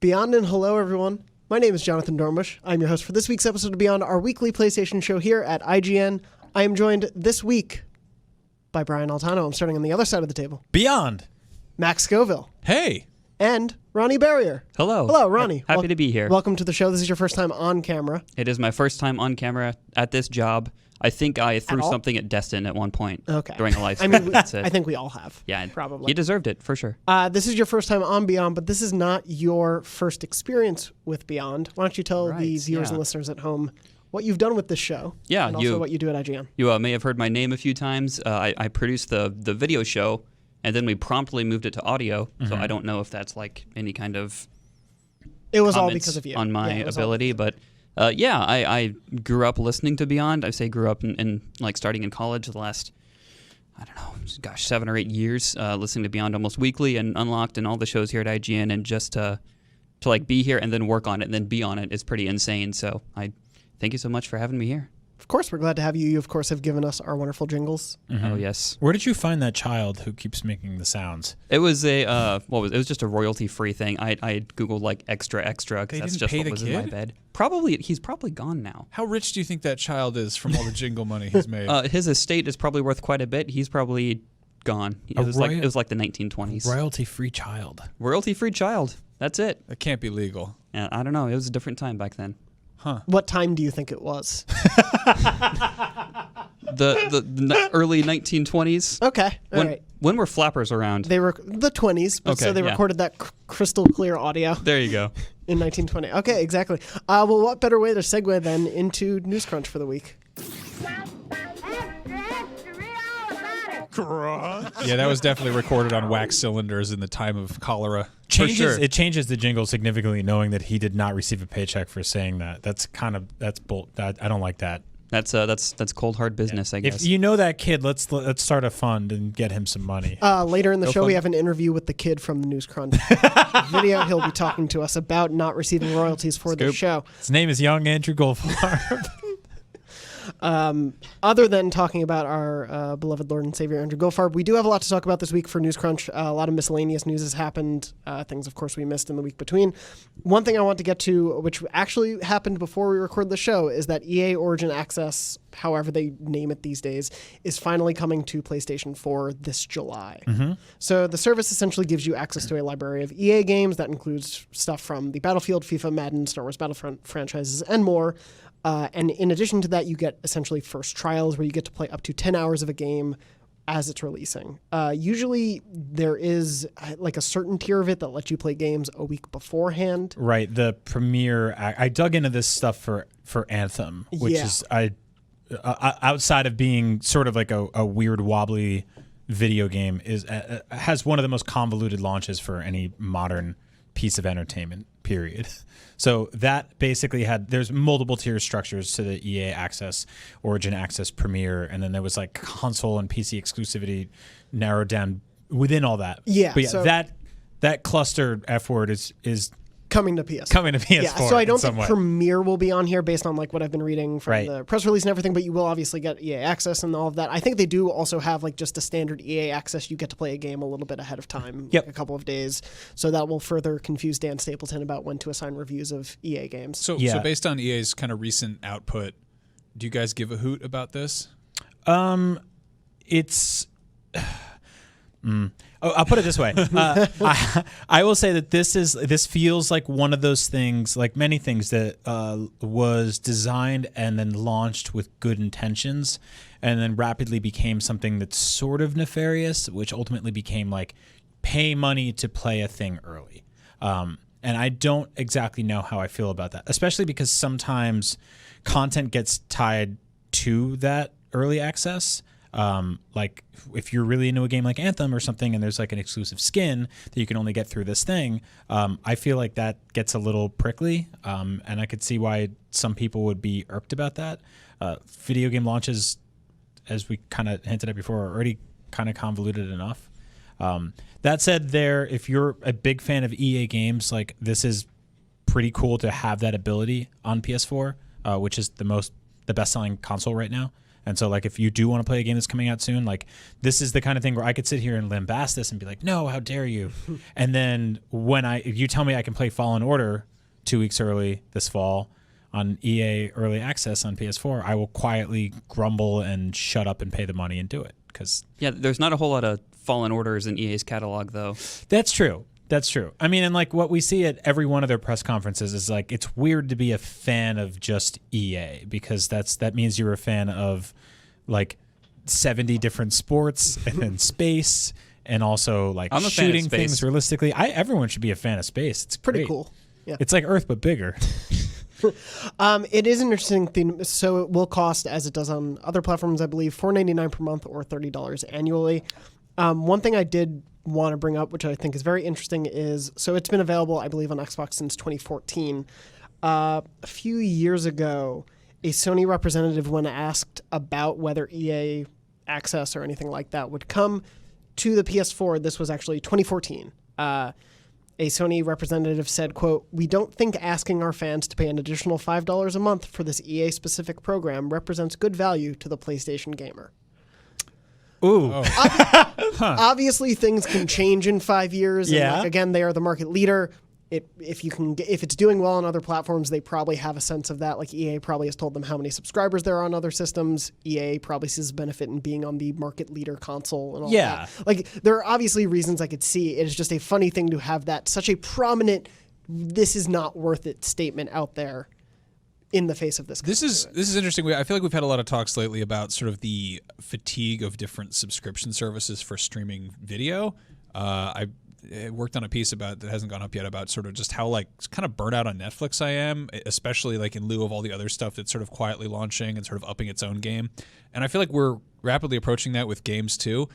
Beyond and hello, everyone. My name is Jonathan Dornbush. I'm your host for this week's episode of Beyond, our weekly PlayStation show here at IGN. I am joined this week by Brian Altano. I'm starting on the other side of the table. Beyond. Max Scoville. Hey. And Ronny Barrier. Hello. Hello, Ronny. Happy to be here. Welcome to the show. This is your first time on camera. It is my first time on camera at this job. I think I threw something at Destin at one point during a live stream. I mean, I think we all have. Yeah, probably. He deserved it, for sure. This is your first time on Beyond, but this is not your first experience with Beyond. Why don't you tell the viewers and listeners at home what you've done with this show, and also what you do at IGN. You may have heard my name a few times. I produced the video show, and then we promptly moved it to audio, so I don't know if that's like any kind of it was all because of you. On my ability, but... I grew up listening to Beyond. I say grew up in like starting in college the last, 7 or 8 years, listening to Beyond almost weekly and Unlocked and all the shows here at IGN, and just to like be here and then work on it and then be on it is pretty insane. So I thank you so much for having me here. Of course, we're glad to have you. You, of course, have given us our wonderful jingles. Mm-hmm. Oh, yes. Where did you find that child who keeps making the sounds? It was it was just a royalty-free thing. I Googled like extra because that's just what was in my bed. He's probably gone now. How rich do you think that child is from all the jingle money he's made? His estate is probably worth quite a bit. He's probably gone. It was like the 1920s. Royalty-free child. Royalty-free child. That's it. That can't be legal. Yeah, I don't know. It was a different time back then. Huh. What time do you think it was? the early 1920s. Okay. All right. When were flappers around? They were the 20s, but so they recorded that crystal clear audio. There you go. In 1920. Okay, exactly. Well, what better way to segue then into Newscrunch for the week? Yeah, that was definitely recorded on wax cylinders in the time of cholera. It changes the jingle significantly, knowing that he did not receive a paycheck for saying that. I don't like that. That's cold hard business, I guess. If you know that kid, let's start a fund and get him some money. Later in the show, we have an interview with the kid from the Newscrunch video. He'll be talking to us about not receiving royalties for the show. His name is Young Andrew Goldfarb. Other than talking about our beloved Lord and Savior Andrew Goldfarb, we do have a lot to talk about this week for Newscrunch. A lot of miscellaneous news has happened, things, of course, we missed in the week between. One thing I want to get to, which actually happened before we recorded the show, is that EA Origin Access, however they name it these days, is finally coming to PlayStation 4 this July. Mm-hmm. So the service essentially gives you access to a library of EA games that includes stuff from the Battlefield, FIFA, Madden, Star Wars Battlefront franchises, and more. And in addition to that, you get essentially first trials where you get to play up to 10 hours of a game as it's releasing. Usually there is like a certain tier of it that lets you play games a week beforehand. Right. The premiere, I dug into this stuff for Anthem, which is outside of being sort of like a weird wobbly video game, has one of the most convoluted launches for any modern piece of entertainment, period. So that basically there's multiple tier structures to the EA Access, Origin Access, Premier, and then there was like console and PC exclusivity narrowed down within all that. Yeah. But that cluster F word is coming to PS4. Coming to PS4. Yeah, so I don't think Premiere will be on here based on like what I've been reading from the press release and everything, but you will obviously get EA Access and all of that. I think they do also have like just a standard EA Access. You get to play a game a little bit ahead of time, like a couple of days. So that will further confuse Dan Stapleton about when to assign reviews of EA games. So based on EA's kind of recent output, do you guys give a hoot about this? It's... I'll put it this way. I will say that this feels like one of those things, like many things that was designed and then launched with good intentions and then rapidly became something that's sort of nefarious, which ultimately became like pay money to play a thing early. And I don't exactly know how I feel about that, especially because sometimes content gets tied to that early access. Like if you're really into a game like Anthem or something and there's like an exclusive skin that you can only get through this thing, I feel like that gets a little prickly, and I could see why some people would be irked about that. Video game launches, as we kind of hinted at before, are already kind of convoluted enough. That said, if you're a big fan of EA games, like this is pretty cool to have that ability on PS4, which is the best-selling console right now. And so, like, if you do want to play a game that's coming out soon, like, this is the kind of thing where I could sit here and lambast this and be like, no, how dare you? And then if you tell me I can play Fallen Order 2 weeks early this fall on EA Early Access on PS4, I will quietly grumble and shut up and pay the money and do it. Yeah, there's not a whole lot of Fallen Orders in EA's catalog, though. That's true. That's true. I mean, and like what we see at every one of their press conferences is like it's weird to be a fan of just EA because that means you're a fan of like 70 different sports and then space and also like I'm a fan of shooting space. things realistically. Everyone should be a fan of space. It's Pretty great. cool. Yeah. It's like Earth but bigger. It is an interesting thing. So it will cost, as it does on other platforms, I believe, $4.99 per month or $30 annually. One thing I did want to bring up, which I think is very interesting, is so it's been available, I believe, on Xbox since 2014. A few years ago, a Sony representative, when asked about whether EA Access or anything like that would come to the PS4, this was actually 2014. A Sony representative said, quote, "We don't think asking our fans to pay an additional $5 a month for this EA-specific program represents good value to the PlayStation gamer." Ooh. Oh. Obviously, things can change in 5 years. Yeah. And like, again, they are the market leader. If it's doing well on other platforms, they probably have a sense of that. Like EA probably has told them how many subscribers there are on other systems. EA probably sees a benefit in being on the market leader console and all that. Like there are obviously reasons I could see. It is just a funny thing to have that such a prominent "this is not worth it" statement out there in the face of this. This is interesting. I feel like we've had a lot of talks lately about sort of the fatigue of different subscription services for streaming video. I worked on a piece about that hasn't gone up yet about sort of just how like kind of burnt out on Netflix I am, especially like in lieu of all the other stuff that's sort of quietly launching and sort of upping its own game. And I feel like we're rapidly approaching that with games too.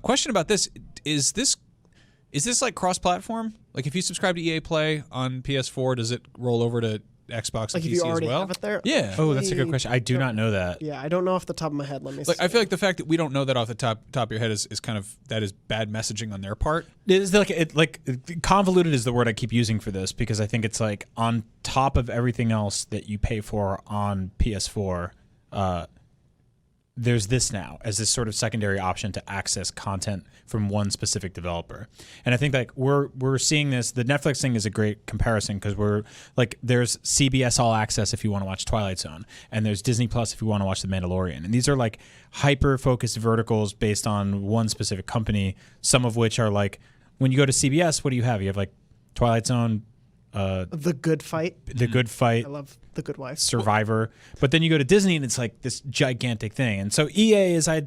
Question about this: is this like cross-platform? Like if you subscribe to EA Play on PS4, does it roll over to Xbox and Like if PC you already as well? have it there? Yeah. Oh, that's a good question. I do not know that. Yeah, I don't know off the top of my head. Let me see. Like I feel like the fact that we don't know that off the top of your head is kind of that is bad messaging on their part. It is like convoluted is the word I keep using for this because I think it's like on top of everything else that you pay for on PS4, there's this now as this sort of secondary option to access content from one specific developer. And I think like we're seeing this. The Netflix thing is a great comparison because we're like there's CBS All Access if you want to watch Twilight Zone, and there's Disney Plus if you want to watch The Mandalorian. And these are like hyper focused verticals based on one specific company. Some of which are like when you go to CBS, what do you have? You have like Twilight Zone. The Good Fight. The Good Fight. I love The Good Wife. Survivor. But then you go to Disney and it's like this gigantic thing. And so EA is, I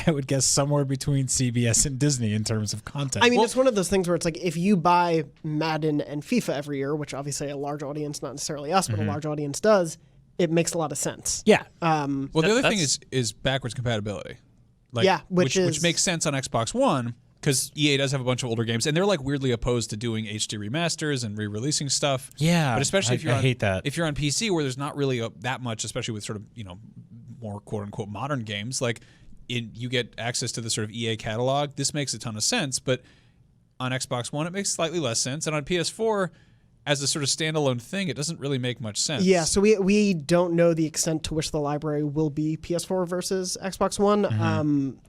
would guess, somewhere between CBS and Disney in terms of content. I mean, it's one of those things where it's like if you buy Madden and FIFA every year, which obviously a large audience, not necessarily us, but a large audience does, it makes a lot of sense. Yeah. Well, the other thing is backwards compatibility. Like, yeah, which makes sense on Xbox One. Because EA does have a bunch of older games, and they're like weirdly opposed to doing HD remasters and re-releasing stuff. Yeah, but especially if you're I hate that. If you're on PC, where there's not really that much, especially with sort of more quote unquote modern games, like you get access to the sort of EA catalog. This makes a ton of sense, but on Xbox One, it makes slightly less sense, and on PS4, as a sort of standalone thing, it doesn't really make much sense. Yeah, so we don't know the extent to which the library will be PS4 versus Xbox One.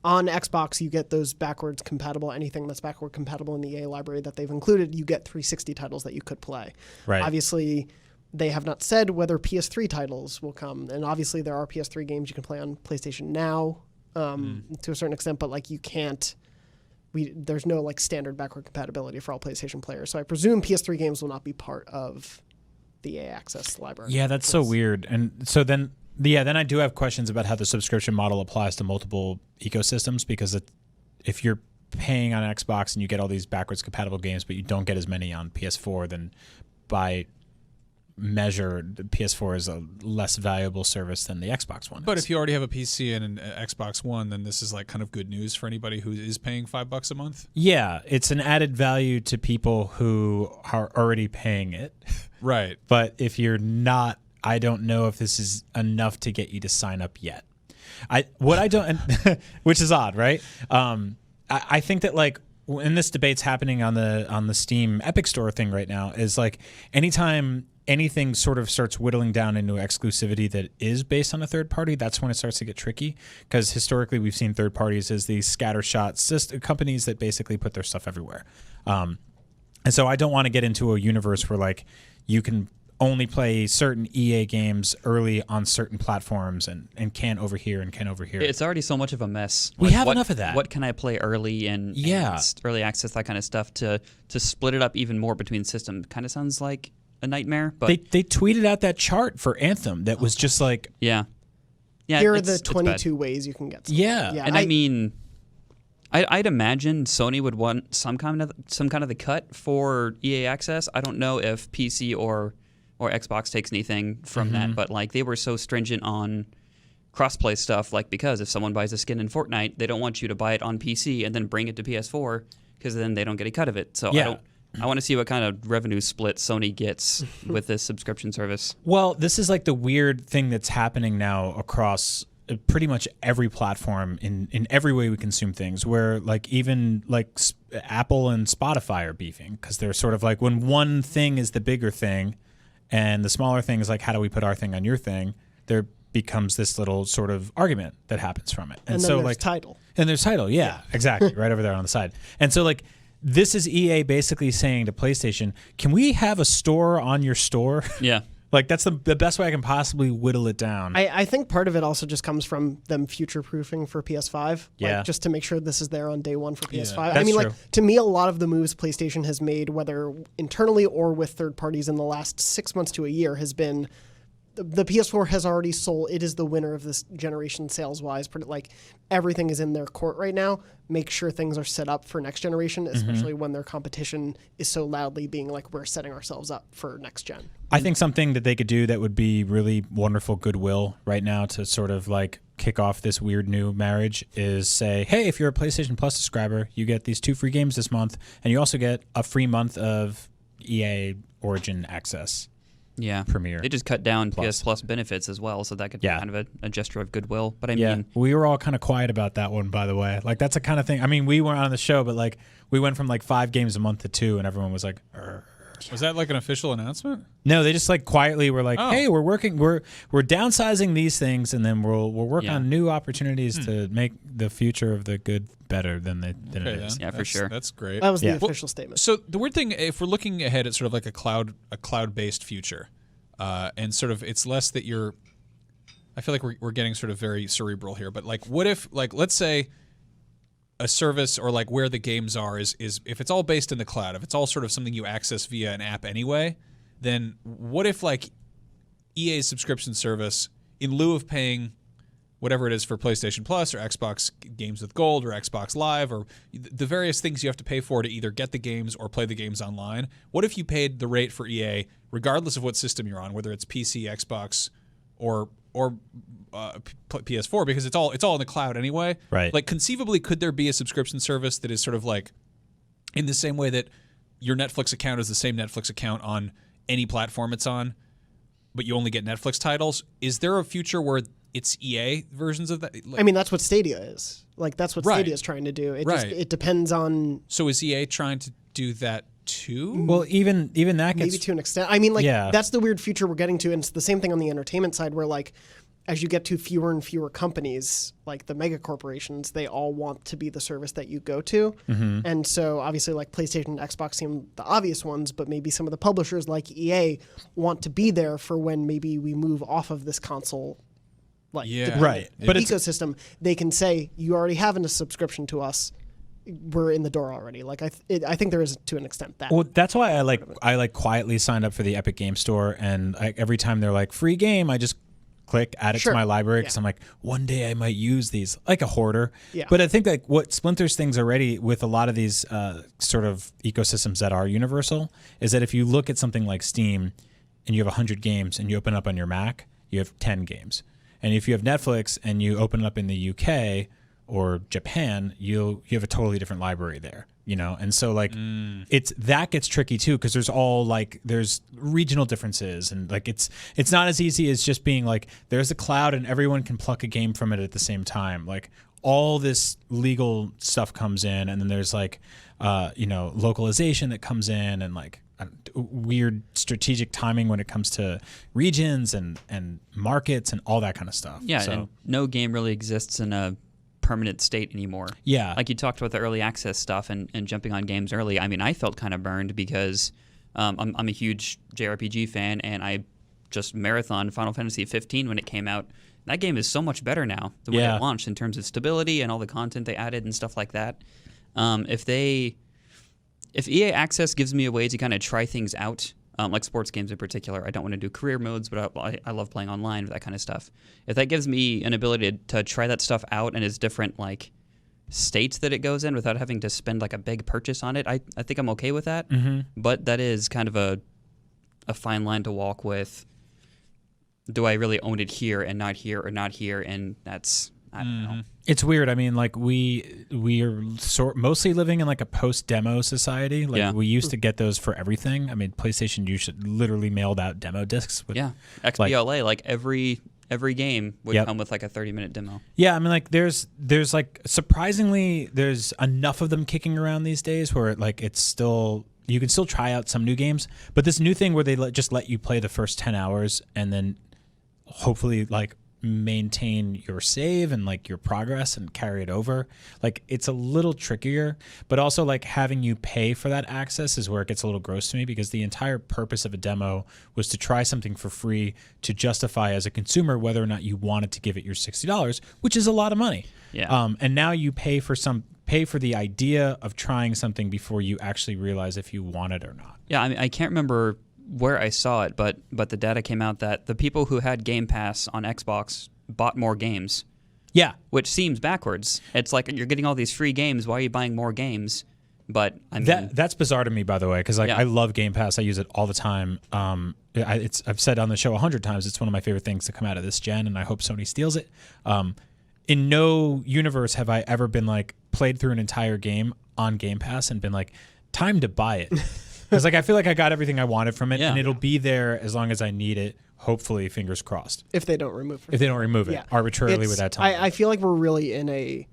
On Xbox, you get those backwards compatible, anything that's backward compatible in the EA library that they've included, you get 360 titles that you could play. Right. Obviously, they have not said whether PS3 titles will come. And obviously, there are PS3 games you can play on PlayStation Now to a certain extent, but like you can't. There's no like standard backward compatibility for all PlayStation players. So I presume PS3 games will not be part of the EA Access library. Yeah, that's so weird. And so then I do have questions about how the subscription model applies to multiple ecosystems because if you're paying on Xbox and you get all these backwards compatible games, but you don't get as many on PS4, then by measure, the PS4 is a less valuable service than the Xbox One is. But if you already have a PC and an Xbox One, then this is like kind of good news for anybody who is paying $5 a month. Yeah, it's an added value to people who are already paying it. Right. But if you're not, I don't know if this is enough to get you to sign up yet. Which is odd, right? I think that like when this debate's happening on the Steam Epic Store thing right now is like anytime anything sort of starts whittling down into exclusivity that is based on a third party, that's when it starts to get tricky. Because historically, we've seen third parties as these scattershot companies that basically put their stuff everywhere. And so I don't want to get into a universe where like you can only play certain EA games early on certain platforms and can't over here and can't over here. It's already so much of a mess. We have enough of that. What can I play early and early access, that kind of stuff, to split it up even more between systems kind of sounds like a nightmare. But they tweeted out that chart for Anthem that was just like, yeah, here are the 22 ways you can get stuff. Yeah. And I mean, I'd imagine Sony would want some kind of the cut for EA access. I don't know if PC or Xbox takes anything from that, but like they were so stringent on crossplay stuff, like because if someone buys a skin in Fortnite, they don't want you to buy it on PC and then bring it to PS4 because then they don't get a cut of it. So I want to see what kind of revenue split Sony gets with this subscription service. Well, this is like the weird thing that's happening now across pretty much every platform in every way we consume things, where like even like Apple and Spotify are beefing because they're sort of like, when one thing is the bigger thing and the smaller thing is like, how do we put our thing on your thing? There becomes this little sort of argument that happens from it. And then so there's like title. And there's title, yeah. Exactly, right over there on the side. And so like this is EA basically saying to PlayStation, can we have a store on your store? Yeah. Like that's the best way I can possibly whittle it down. I think part of it also just comes from them future-proofing for PS5. Yeah. Like, just to make sure this is there on day one for PS5. that's I mean, true. like, to me, a lot of the moves PlayStation has made, whether internally or with third parties in the last 6 months to a year, has been the PS4 has already sold. It is the winner of this generation sales-wise. Like, everything is in their court right now. Make sure things are set up for next generation, especially when their competition is so loudly being like, we're setting ourselves up for next gen. I think something that they could do that would be really wonderful goodwill right now to sort of like kick off this weird new marriage is say, hey, if you're a PlayStation Plus subscriber, you get these 2 free games this month, and you also get a free month of EA Origin access. Yeah. Premiere. They just cut down Plus. PS Plus benefits as well, so that could be kind of a gesture of goodwill. But I mean, we were all kind of quiet about that one, by the way. Like that's the kind of thing. I mean, we weren't on the show, but like we went from like 5 games a month to 2, and everyone was like, "Arr." Was that like an official announcement? No, they just like quietly were like, hey, we're downsizing these things, and then we'll work on new opportunities to make the future of the good better than it is. Yeah, for sure. That's great. That was the official statement. So the weird thing, if we're looking ahead at sort of like a cloud-based future, and sort of it's less that you're, I feel like we're getting sort of very cerebral here, but like what if, like let's say a service or like where the games are is if it's all based in the cloud, if it's all sort of something you access via an app anyway, then what if like EA's subscription service, in lieu of paying whatever it is for PlayStation Plus or Xbox Games with Gold or Xbox Live or the various things you have to pay for to either get the games or play the games online, what if you paid the rate for EA regardless of what system you're on, whether it's PC, Xbox, or PS4, because it's all in the cloud anyway. Right. Like conceivably, could there be a subscription service that is sort of like in the same way that your Netflix account is the same Netflix account on any platform it's on, but you only get Netflix titles? Is there a future where it's EA versions of that? Like, I mean, that's what Stadia is. Like that's what Stadia is trying to do. It depends on. So is EA trying to do that too? Well, even that gets maybe to an extent. I mean, like that's the weird future we're getting to, and it's the same thing on the entertainment side, where like as you get to fewer and fewer companies, like the mega corporations, they all want to be the service that you go to. And so obviously like PlayStation and Xbox seem the obvious ones, but maybe some of the publishers like EA want to be there for when maybe we move off of this console but ecosystem. They can say, you already have a subscription to us. We're in the door already. Like I think there is to an extent that. Well, that's why I quietly signed up for the Epic Game Store, and every time they're like free game, I just click, add it to my library because I'm like, one day I might use these, like a hoarder. Yeah. But I think like what splinters things already with a lot of these sort of ecosystems that are universal is that if you look at something like Steam and you have 100 games and you open up on your Mac, you have 10 games. And if you have Netflix and you open it up in the UK or Japan, you have a totally different library there, you know? And so like that gets tricky too, because there's regional differences, and like it's not as easy as just being like there's a cloud and everyone can pluck a game from it at the same time. Like all this legal stuff comes in, and then there's like localization that comes in, and like weird strategic timing when it comes to regions and markets and all that kind of stuff. Yeah, so, and no game really exists in a permanent state anymore. Yeah. Like you talked about the early access stuff and jumping on games early. I mean, I felt kind of burned because I'm a huge JRPG fan, and I just marathoned Final Fantasy 15 when it came out. That game is so much better now than when it launched in terms of stability and all the content they added and stuff like that. If EA Access gives me a way to kind of try things out, like sports games in particular, I don't want to do career modes, but I love playing online, that kind of stuff. If that gives me an ability to try that stuff out and is different like states that it goes in without having to spend like a big purchase on it, I think I'm okay with that. Mm-hmm. But that is kind of a fine line to walk with. Do I really own it here and not here or not here? And that's, I don't know. It's weird. I mean, like we are mostly living in like a post-demo society. Like we used to get those for everything. I mean, PlayStation, you should literally mailed out demo discs. With, XBLA, like every game would come with like a 30-minute demo. Yeah, I mean, like there's like surprisingly there's enough of them kicking around these days where like it's still, you can still try out some new games. But this new thing where they just let you play the first 10 hours and then hopefully like maintain your save and like your progress and carry it over, like it's a little trickier. But also like having you pay for that access is where it gets a little gross to me, because the entire purpose of a demo was to try something for free to justify as a consumer whether or not you wanted to give it your $60, which is a lot of money. And now you pay for the idea of trying something before you actually realize if you want it or not. I mean, I can't remember where I saw it, but the data came out that the people who had Game Pass on Xbox bought more games. Yeah. Which seems backwards. It's like you're getting all these free games. Why are you buying more games? But I mean, that's bizarre to me, by the way, because like I love Game Pass. I use it all the time. I've said on the show 100 times, it's one of my favorite things to come out of this gen, and I hope Sony steals it. In no universe have I ever been like played through an entire game on Game Pass and been like, time to buy it. Because like I feel like I got everything I wanted from it, and it'll be there as long as I need it. Hopefully, fingers crossed. If they don't remove it. If they don't remove it arbitrarily with that time. I feel like we're really in a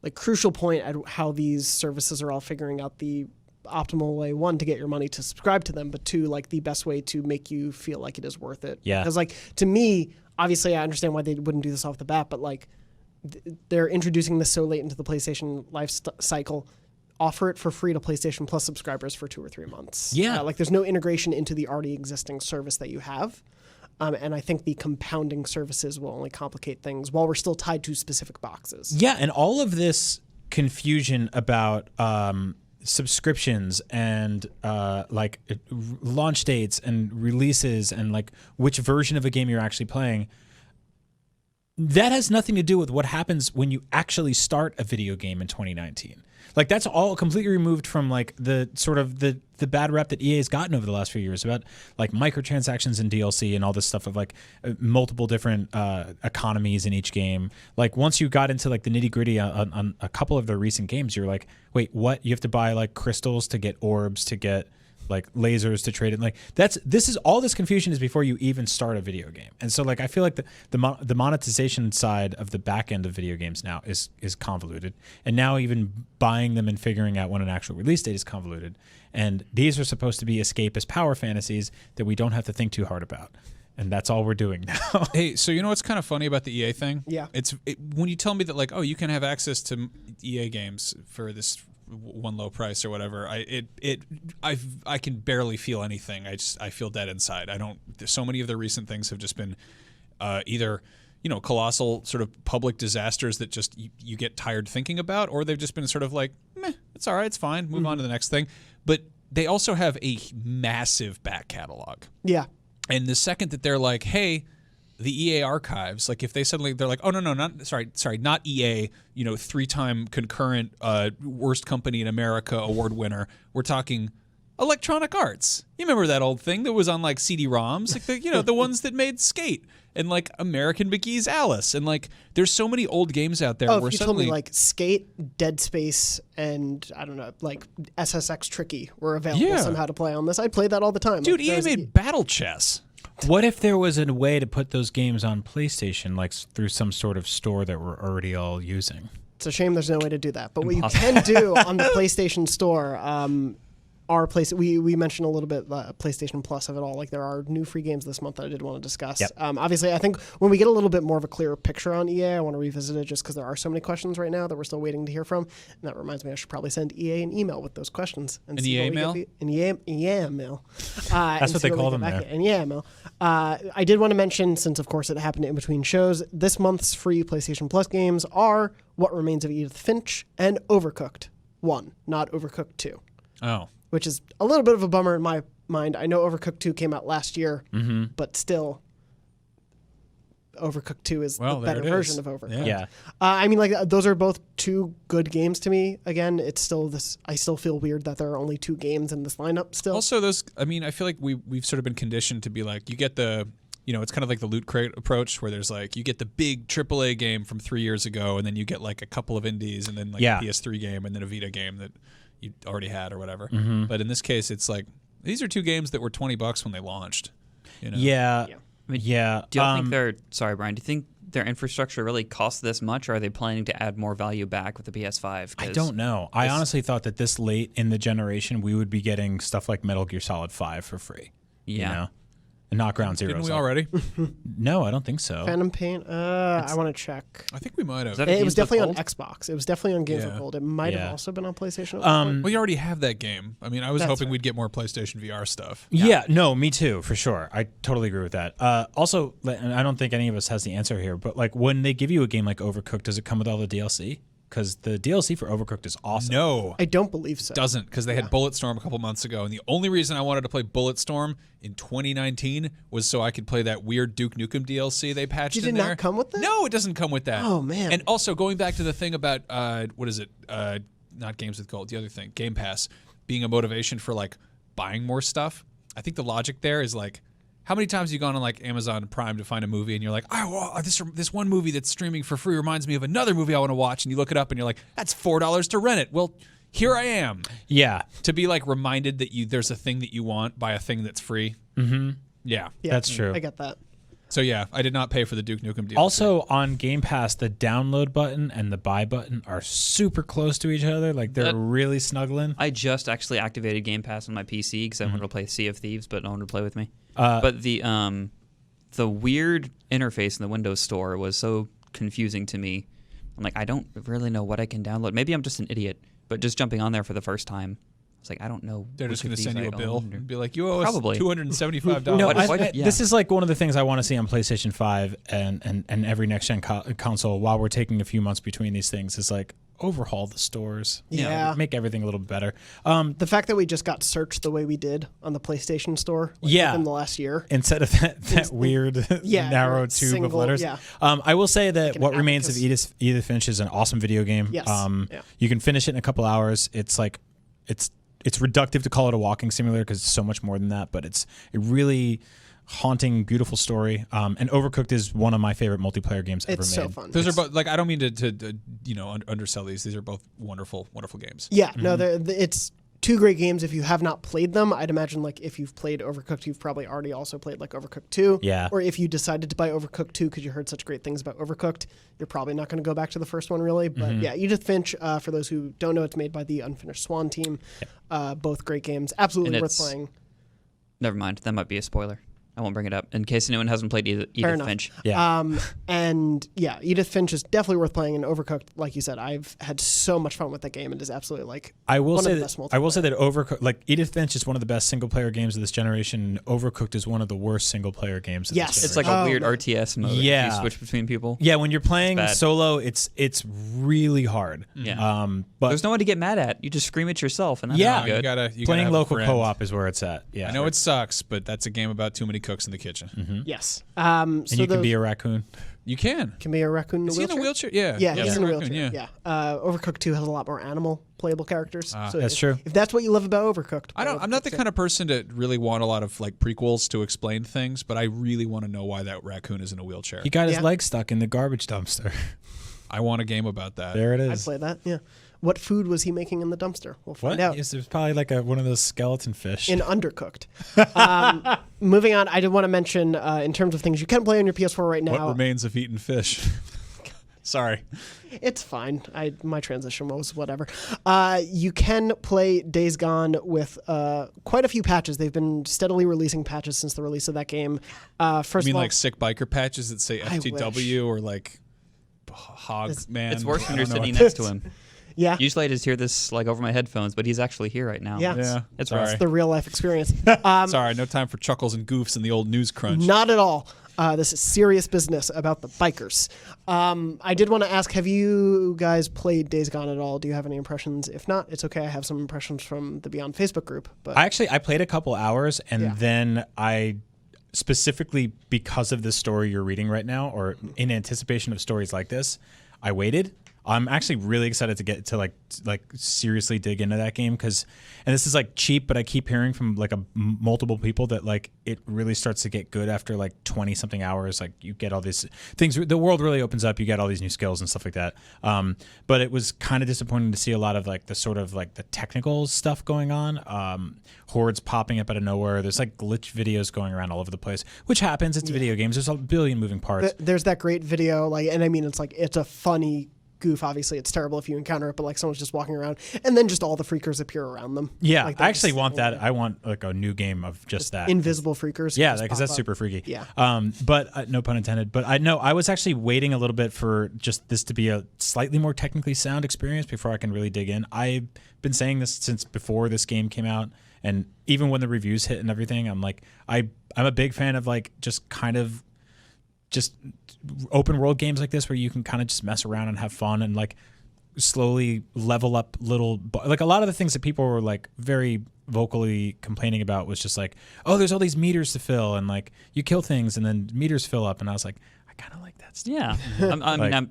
like crucial point at how these services are all figuring out the optimal way, one, to get your money to subscribe to them, but two, like the best way to make you feel like it is worth it. Yeah. Because like to me, obviously I understand why they wouldn't do this off the bat, but like they're introducing this so late into the PlayStation life cycle. Offer it for free to PlayStation Plus subscribers for 2 or 3 months. Yeah. Like there's no integration into the already existing service that you have. And I think the compounding services will only complicate things while we're still tied to specific boxes. Yeah, and all of this confusion about subscriptions and like launch dates and releases and like which version of a game you're actually playing, that has nothing to do with what happens when you actually start a video game in 2019. Like that's all completely removed from like the sort of the bad rep that EA has gotten over the last few years about like microtransactions and DLC and all this stuff of like multiple different economies in each game. Like once you got into like the nitty gritty on a couple of their recent games, you're like, wait, what? You have to buy like crystals to get orbs to get like lasers to trade it. Like this is all this confusion is before you even start a video game. And so like I feel like the monetization side of the back end of video games now is convoluted. And now even buying them and figuring out when an actual release date is convoluted. And these are supposed to be escapist power fantasies that we don't have to think too hard about. And that's all we're doing now. Hey, so you know what's kind of funny about the EA thing? Yeah. When you tell me that like, oh, you can have access to EA games for this one low price or whatever, I can barely feel anything. I feel dead inside. So many of the recent things have just been either colossal sort of public disasters that just you get tired thinking about, or they've just been sort of like, meh, it's all right, it's fine, move on to the next thing. But they also have a massive back catalog. Yeah. And the second that they're like, hey, the EA archives, like if they suddenly they're like, oh no, not EA, 3-time concurrent worst company in America award winner. We're talking Electronic Arts. You remember that old thing that was on like CD-ROMs, like the ones that made Skate and like American McGee's Alice, and like there's so many old games out there. Oh, where if you suddenly, told me like Skate, Dead Space, and I don't know, like SSX Tricky were available somehow to play on this, I'd play that all the time. Dude, like, EA made Battle Chess. What if there was a way to put those games on PlayStation, like through some sort of store that we're already all using? It's a shame there's no way to do that. But what you can do on the PlayStation Store, our place, we mentioned a little bit PlayStation Plus of it all. Like there are new free games this month that I did want to discuss. Yep. Obviously, I think when we get a little bit more of a clearer picture on EA, I want to revisit it just because there are so many questions right now that we're still waiting to hear from. And that reminds me, I should probably send EA an email with those questions. And An see EA what we mail? get An EA mail. That's what they call them there. An EA mail. I did want to mention, since of course it happened in between shows, this month's free PlayStation Plus games are What Remains of Edith Finch and Overcooked 1, not Overcooked 2. Oh. Which is a little bit of a bummer in my mind. I know Overcooked 2 came out last year, but still, Overcooked 2 is the better version of Overcooked. Yeah. I mean, like those are both two good games to me. Again, it's still this. I still feel weird that there are only two games in this lineup still. Also, those. I mean, I feel like we've sort of been conditioned to be like, you get the. It's kind of like the Loot Crate approach where there's like, you get the big AAA game from 3 years ago, and then you get like a couple of indies, and then like a PS3 game, and then a Vita game that you already had or whatever. But in this case, it's like, these are two games that were $20 when they launched. Yeah. I mean, Yeah. Do you think sorry, Brian, do you think their infrastructure really costs this much, or are they planning to add more value back with the PS5? I don't know. I honestly thought that this late in the generation, we would be getting stuff like Metal Gear Solid 5 for free. Yeah. You know? And not Ground Zero. Didn't we already? No, I don't think so. Phantom Pain. I want to check. I think we might have. that It was Games with definitely on Gold? Xbox. It was definitely on Games with Yeah. Gold. It might have Yeah. also been on PlayStation. We already have that game. I mean, I was That's hoping right. we'd get more PlayStation VR stuff. Yeah, no, me too, for sure. I totally agree with that. Also, and I don't think any of us has the answer here, but like when they give you a game like Overcooked, does it come with all the DLC? Because the DLC for Overcooked is awesome. No, I don't believe so. doesn't, because they had Bulletstorm a couple months ago, and the only reason I wanted to play Bulletstorm in 2019 was so I could play that weird Duke Nukem DLC they patched Did in it there. not come with that? No, it doesn't come with that. Oh, man. And also going back to the thing about what is it? Not Games with Gold, the other thing, Game Pass being a motivation for like buying more stuff. I think the logic there is like, how many times have you gone on like Amazon Prime to find a movie and you're like, oh, this one movie that's streaming for free reminds me of another movie I want to watch, and you look it up and you're like, that's $4 to rent it. Well, here I am. Yeah, To be like reminded that there's a thing that you want by a thing that's free. Mm-hmm. Yeah. Yeah, that's true. I get that. So yeah, I did not pay for the Duke Nukem DLC. Also, on Game Pass, the download button and the buy button are super close to each other. Like they're really snuggling. I just actually activated Game Pass on my PC because I wanted to play Sea of Thieves, but no one would play with me. But the weird interface in the Windows Store was so confusing to me. I'm like, I don't really know what I can download. Maybe I'm just an idiot, but just jumping on there for the first time, it's like, I don't know. they're just which going of to send these you a I bill own or- and be like, you owe us Probably. $275. No, What- yeah. this is like one of the things I want to see on PlayStation 5 and every next-gen console while we're taking a few months between these things is like overhaul the stores. Yeah. Make everything a little bit better. The fact that we just got searched the way we did on the PlayStation Store Yeah. within the last year. Instead of that weird narrow tube of single- letters. yeah. I will say that an What Remains of abacus. Edith Finch is an awesome video game. Yes. Yeah. You can finish it in a couple hours. It's like it's reductive to call it a walking simulator because it's so much more than that, but it's a really haunting, beautiful story. And Overcooked is one of my favorite multiplayer games ever It's made. so fun. Those are both, like, I don't mean to undersell these. These are both wonderful, wonderful games. Yeah, no, it's two great games. If you have not played them, I'd imagine like if you've played Overcooked, you've probably already also played like Overcooked 2. Yeah. Or if you decided to buy Overcooked 2 because you heard such great things about Overcooked, you're probably not going to go back to the first one really. But yeah, Edith Finch, for those who don't know, it's made by the Unfinished Swan team. Both great games. Absolutely And worth it's- playing. Never mind. That might be a spoiler. I won't bring it up in case anyone hasn't played Edith enough. Finch. Yeah. And yeah, Edith Finch is definitely worth playing. And Overcooked, like you said, I've had so much fun with that game. It is absolutely like I will one say of the that best Overcooked, like Edith Finch is one of the best single player games of this generation. And Overcooked is one of the worst single player games of Yes. this It's generation. like a Oh, weird man. RTS mode. Yeah. You switch between people. Yeah, when you're playing bad. solo, it's really hard. Yeah. But There's no one to get mad at. You just scream at yourself, and that's Yeah. not You good. gotta playing have a local friend. co-op is where it's at. Yeah, I know it sucks, but that's a game about too many cooks in the kitchen. yes. and So you can those be a raccoon. You can. be a raccoon in a Is he in wheelchair. a wheelchair? Yeah. Yeah, he's in a raccoon, wheelchair. Yeah. Overcooked 2 has a lot more animal playable characters. So That's if, true. If that's what you love about Overcooked, I'm not the kind of person to really want a lot of like prequels to explain things, but I really want to know why that raccoon is in a wheelchair. He got his Yeah. leg stuck in the garbage dumpster. I want a game about that. There it I'd is. play that. Yeah. What food was he making in the dumpster? We'll What? find out. Yes, it was probably like one of those skeleton fish. In Undercooked. Moving on, I did want to mention in terms of things you can play on your PS4 right What now. remains of eaten fish? Sorry. It's fine. My transition was whatever. You can play Days Gone with quite a few patches. They've been steadily releasing patches since the release of that game. First You mean of all, like sick biker patches that say FTW or like Hog Man? It's worse when you're I don't know sitting what next to him. yeah, Usually I just hear this like over my headphones, but he's actually here right now. Yeah. Yeah. It's Sorry. rough. it's the real life experience. Sorry, no time for chuckles and goofs in the old Newscrunch. Not at all. This is serious business about the bikers. I did want to ask, have you guys played Days Gone at all? Do you have any impressions? If not, it's okay. I have some impressions from the Beyond Facebook group. But I played a couple hours, and Yeah. then I specifically because of the story you're reading right now, or in anticipation of stories like this, I waited. I'm actually really excited to get to like seriously dig into that game and this is like cheap, but I keep hearing from like multiple people that like it really starts to get good after like 20 something hours. Like you get all these things, the world really opens up. You get all these new skills and stuff like that. But it was kind of disappointing to see a lot of like the sort of like the technical stuff going on. Hordes popping up out of nowhere. There's like glitch videos going around all over the place, which happens. It's video games. There's a billion moving parts. there's that great video, like, and I mean, it's a funny goof. Obviously, it's terrible if you encounter it, but like someone's just walking around, and then just all the freakers appear around them. Yeah, Like, I actually want that. I want like a new game of just that. Invisible freakers. Yeah, just because pop that's up. super freaky. Yeah. But no pun intended. But I know I was actually waiting a little bit for just this to be a slightly more technically sound experience before I can really dig in. I've been saying this since before this game came out, and even when the reviews hit and everything, I'm like, I'm a big fan of like just kind of just open world games like this where you can kind of just mess around and have fun and like slowly level up like a lot of the things that people were like very vocally complaining about was just like, oh, there's all these meters to fill and like you kill things and then meters fill up, and I was like, I kind of like that stuff. Yeah,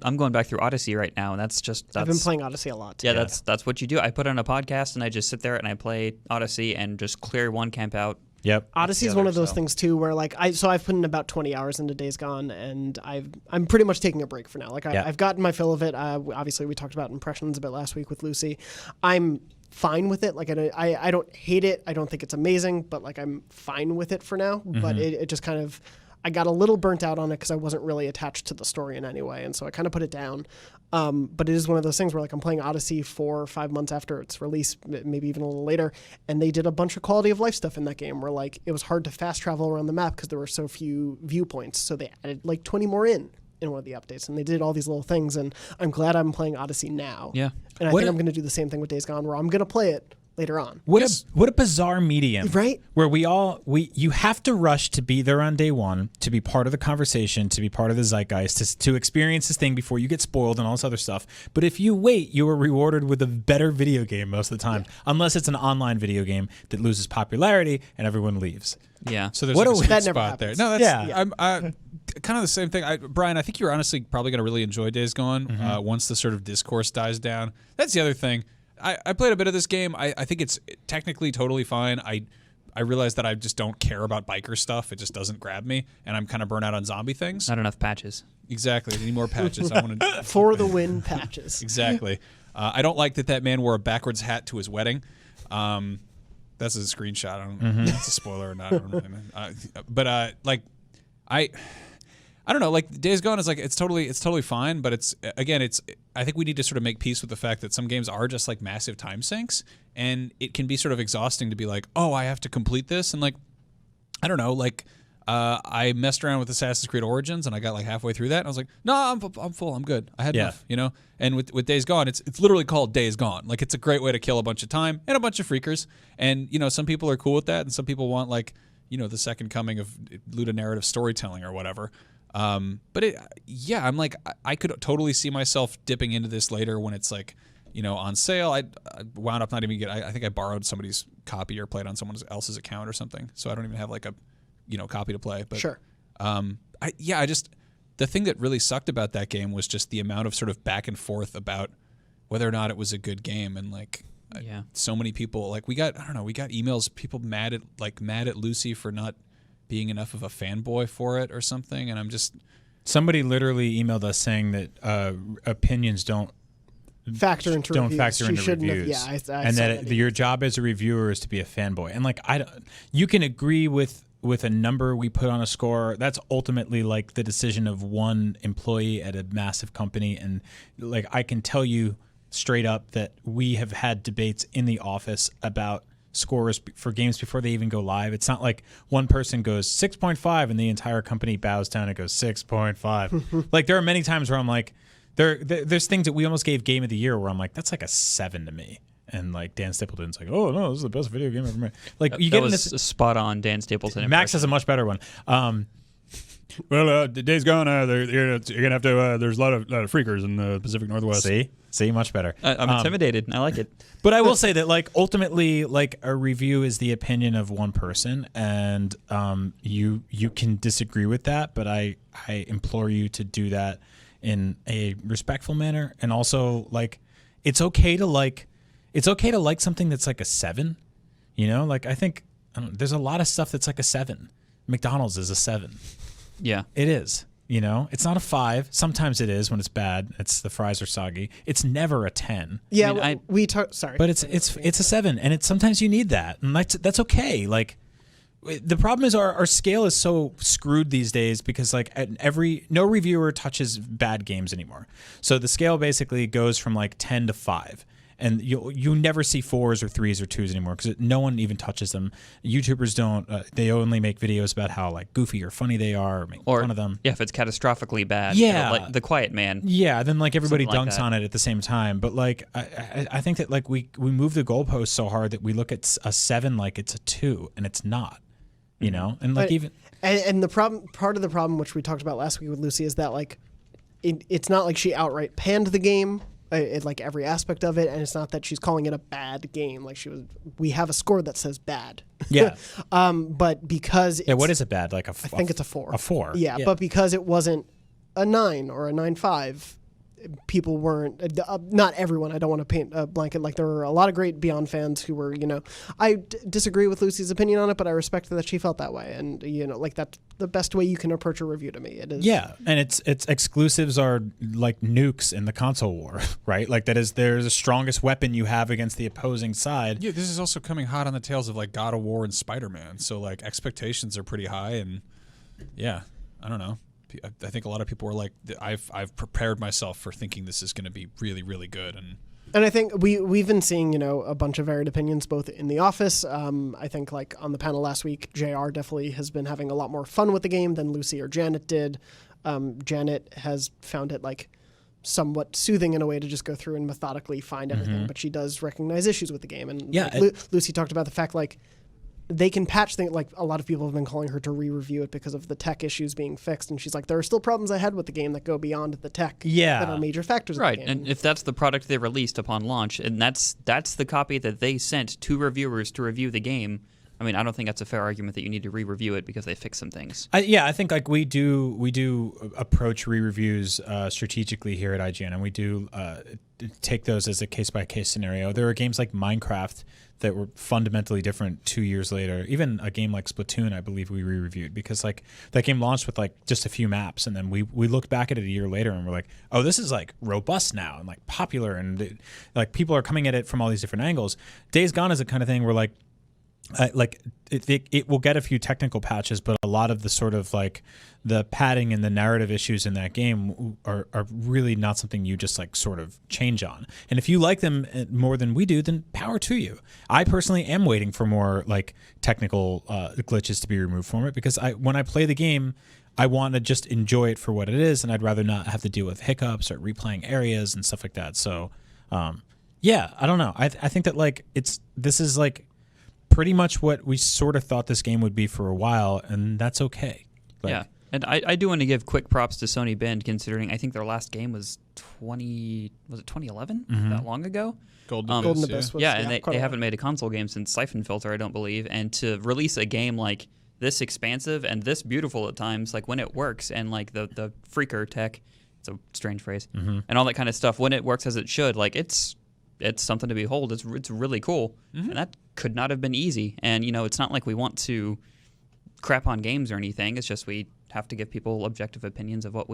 I'm going back through Odyssey right now, and that's I've been playing Odyssey a lot. Too. Yeah, that's what you do. I put on a podcast and I just sit there and I play Odyssey and just clear one camp out. Yep. Odyssey is one of those things too, where like I've put in about 20 hours into Days Gone, and I'm pretty much taking a break for now. Like I've gotten my fill of it. Obviously, we talked about impressions a bit last week with Lucy. I'm fine with it. Like I don't hate it. I don't think it's amazing, but like I'm fine with it for now. Mm-hmm. But it just kind of, I got a little burnt out on it because I wasn't really attached to the story in any way, and so I kind of put it down. But it is one of those things where like I'm playing Odyssey 4 or 5 months after its release, maybe even a little later, and they did a bunch of quality of life stuff in that game where like it was hard to fast travel around the map because there were so few viewpoints. So they added like 20 more in one of the updates, and they did all these little things, and I'm glad I'm playing Odyssey now. Yeah. And I think I'm going to do the same thing with Days Gone, where I'm going to play it later on. What a bizarre medium, right? Where you have to rush to be there on day one, to be part of the conversation, to be part of the zeitgeist, to experience this thing before you get spoiled and all this other stuff. But if you wait, you are rewarded with a better video game most of the time, unless it's an online video game that loses popularity and everyone leaves. Yeah. So there's like a sweet spot there. No, that's I'm kind of the same thing. Brian, I think you're honestly probably going to really enjoy Days Gone once the sort of discourse dies down. That's the other thing. I played a bit of this game. I think it's technically totally fine. I realize that I just don't care about biker stuff. It just doesn't grab me, and I'm kind of burnt out on zombie things. Not enough patches. Exactly. I need more patches. I want to for the win patches. Exactly. I don't like that man wore a backwards hat to his wedding. That's a screenshot. I don't know if that's a spoiler or not. I don't know. Like I don't know. Like Days Gone is like it's totally fine, but it's I think we need to sort of make peace with the fact that some games are just like massive time sinks, and it can be sort of exhausting to be like, oh, I have to complete this, and like I don't know, like I messed around with Assassin's Creed Origins, and I got like halfway through that, and I was like, no, I'm full, I'm good, I had enough, you know. And with Days Gone, it's literally called Days Gone. Like it's a great way to kill a bunch of time and a bunch of freakers, and you know some people are cool with that, and some people want like you know the second coming of ludonarrative storytelling or whatever. But I'm like, I could totally see myself dipping into this later when it's like, you know, on sale. I wound up not even I think I borrowed somebody's copy or played on someone else's account or something. So I don't even have like a, you know, copy to play. But sure. The thing that really sucked about that game was just the amount of sort of back and forth about whether or not it was a good game. And like, so many people like we got emails, people mad at Lucy for not being enough of a fanboy for it or something, and I'm just somebody literally emailed us saying that opinions don't factor into reviews. And that your job as a reviewer is to be a fanboy. And like you can agree with with a number we put on a score, that's ultimately like the decision of one employee at a massive company. And like I can tell you straight up that we have had debates in the office about scores for games before they even go live. It's not like one person goes 6.5 and the entire company bows down and goes 6.5. Like there are many times where I'm like, there's things that we almost gave Game of the Year where I'm like, that's like a 7 to me. And like Dan Stapleton's like, oh no, this is the best video game ever made. Like you get in this spot on Dan Stapleton. Max has a much better one. Well, the day's gone. You're gonna have to. There's a lot of freakers in the Pacific Northwest. See, much better. I'm intimidated. I like it. But I will say that like ultimately, like a review is the opinion of one person, and you can disagree with that. But I implore you to do that in a respectful manner, and also like it's okay to like something that's like a 7. You know, like I think there's a lot of stuff that's like a 7. McDonald's is a 7. Yeah, it is. You know, it's not a 5. Sometimes it is when it's bad. It's the fries are soggy. It's never a 10. Yeah, we talk. Sorry, but it's a 7, and it's sometimes you need that, and that's okay. Like the problem is our scale is so screwed these days because like no reviewer touches bad games anymore. So the scale basically goes from like 10 to 5. And you never see 4s or 3s or 2s anymore because no one even touches them. YouTubers don't. They only make videos about how like goofy or funny they are, or make fun of them. Yeah, if it's catastrophically bad. Yeah, like The Quiet Man. Yeah, then like everybody dunks on it at the same time. But like I think that like we move the goalpost so hard that we look at a 7 like it's a 2, and it's not. You know, and like and the part of the problem which we talked about last week with Lucy is that like it's not like she outright panned the game. Like every aspect of it, and it's not that she's calling it a bad game. Like we have a score that says bad. Yeah. But because what is it bad? Like I think it's a 4. A 4. Yeah, but because it wasn't a 9 or a 9.5, people weren't. Not everyone. I don't want to paint a blanket. Like there were a lot of great Beyond fans who were. I disagree with Lucy's opinion on it, but I respect that she felt that way, and like that's the best way you can approach a review to me. It is. Yeah, and it's exclusives are like nukes in the console war, right? Like they're the strongest weapon you have against the opposing side. Yeah, this is also coming hot on the tails of like God of War and Spider-Man. So like expectations are pretty high, and yeah, I don't know. I think a lot of people were like, I've prepared myself for thinking this is going to be really, really good, and I think we've been seeing a bunch of varied opinions both in the office. I think like on the panel last week, JR definitely has been having a lot more fun with the game than Lucy or Janet did. Janet has found it like somewhat soothing in a way to just go through and methodically find everything, but she does recognize issues with the game. And Lucy talked about the fact like they can patch things. Like a lot of people have been calling her to re-review it because of the tech issues being fixed, and she's like, there are still problems I had with the game that go beyond the tech. Yeah, that are major factors. Right, of the game. and if that's the product they released upon launch, and that's the copy that they sent to reviewers to review the game. I mean, I don't think that's a fair argument that you need to re-review it because they fixed some things. I think like we do approach re-reviews strategically here at IGN, and we do take those as a case-by-case scenario. There are games like Minecraft that were fundamentally different 2 years later. Even a game like Splatoon, I believe we re-reviewed because like that game launched with like just a few maps, and then we looked back at it a year later and we're like, oh, this is like robust now and like popular, and like people are coming at it from all these different angles. Days Gone is the kind of thing where like it will get a few technical patches, but a lot of the sort of like the padding and the narrative issues in that game are really not something you just like sort of change on. And if you like them more than we do, then power to you. I personally am waiting for more like technical glitches to be removed from it because when I play the game, I want to just enjoy it for what it is, and I'd rather not have to deal with hiccups or replaying areas and stuff like that. So, yeah, I don't know. I think that like this is like pretty much what we sort of thought this game would be for a while, and that's okay. Like, yeah, and I do want to give quick props to Sony Bend, considering I think their last game was 2011? That long ago? Golden Abyss was, and they haven't made a console game since Siphon Filter, I don't believe, and to release a game like this expansive and this beautiful at times, like when it works, and like the freaker tech, it's a strange phrase, and all that kind of stuff, when it works as it should, like it's something to behold. It's really cool, and that could not have been easy. And it's not like we want to crap on games or anything. It's just we have to give people objective opinions of what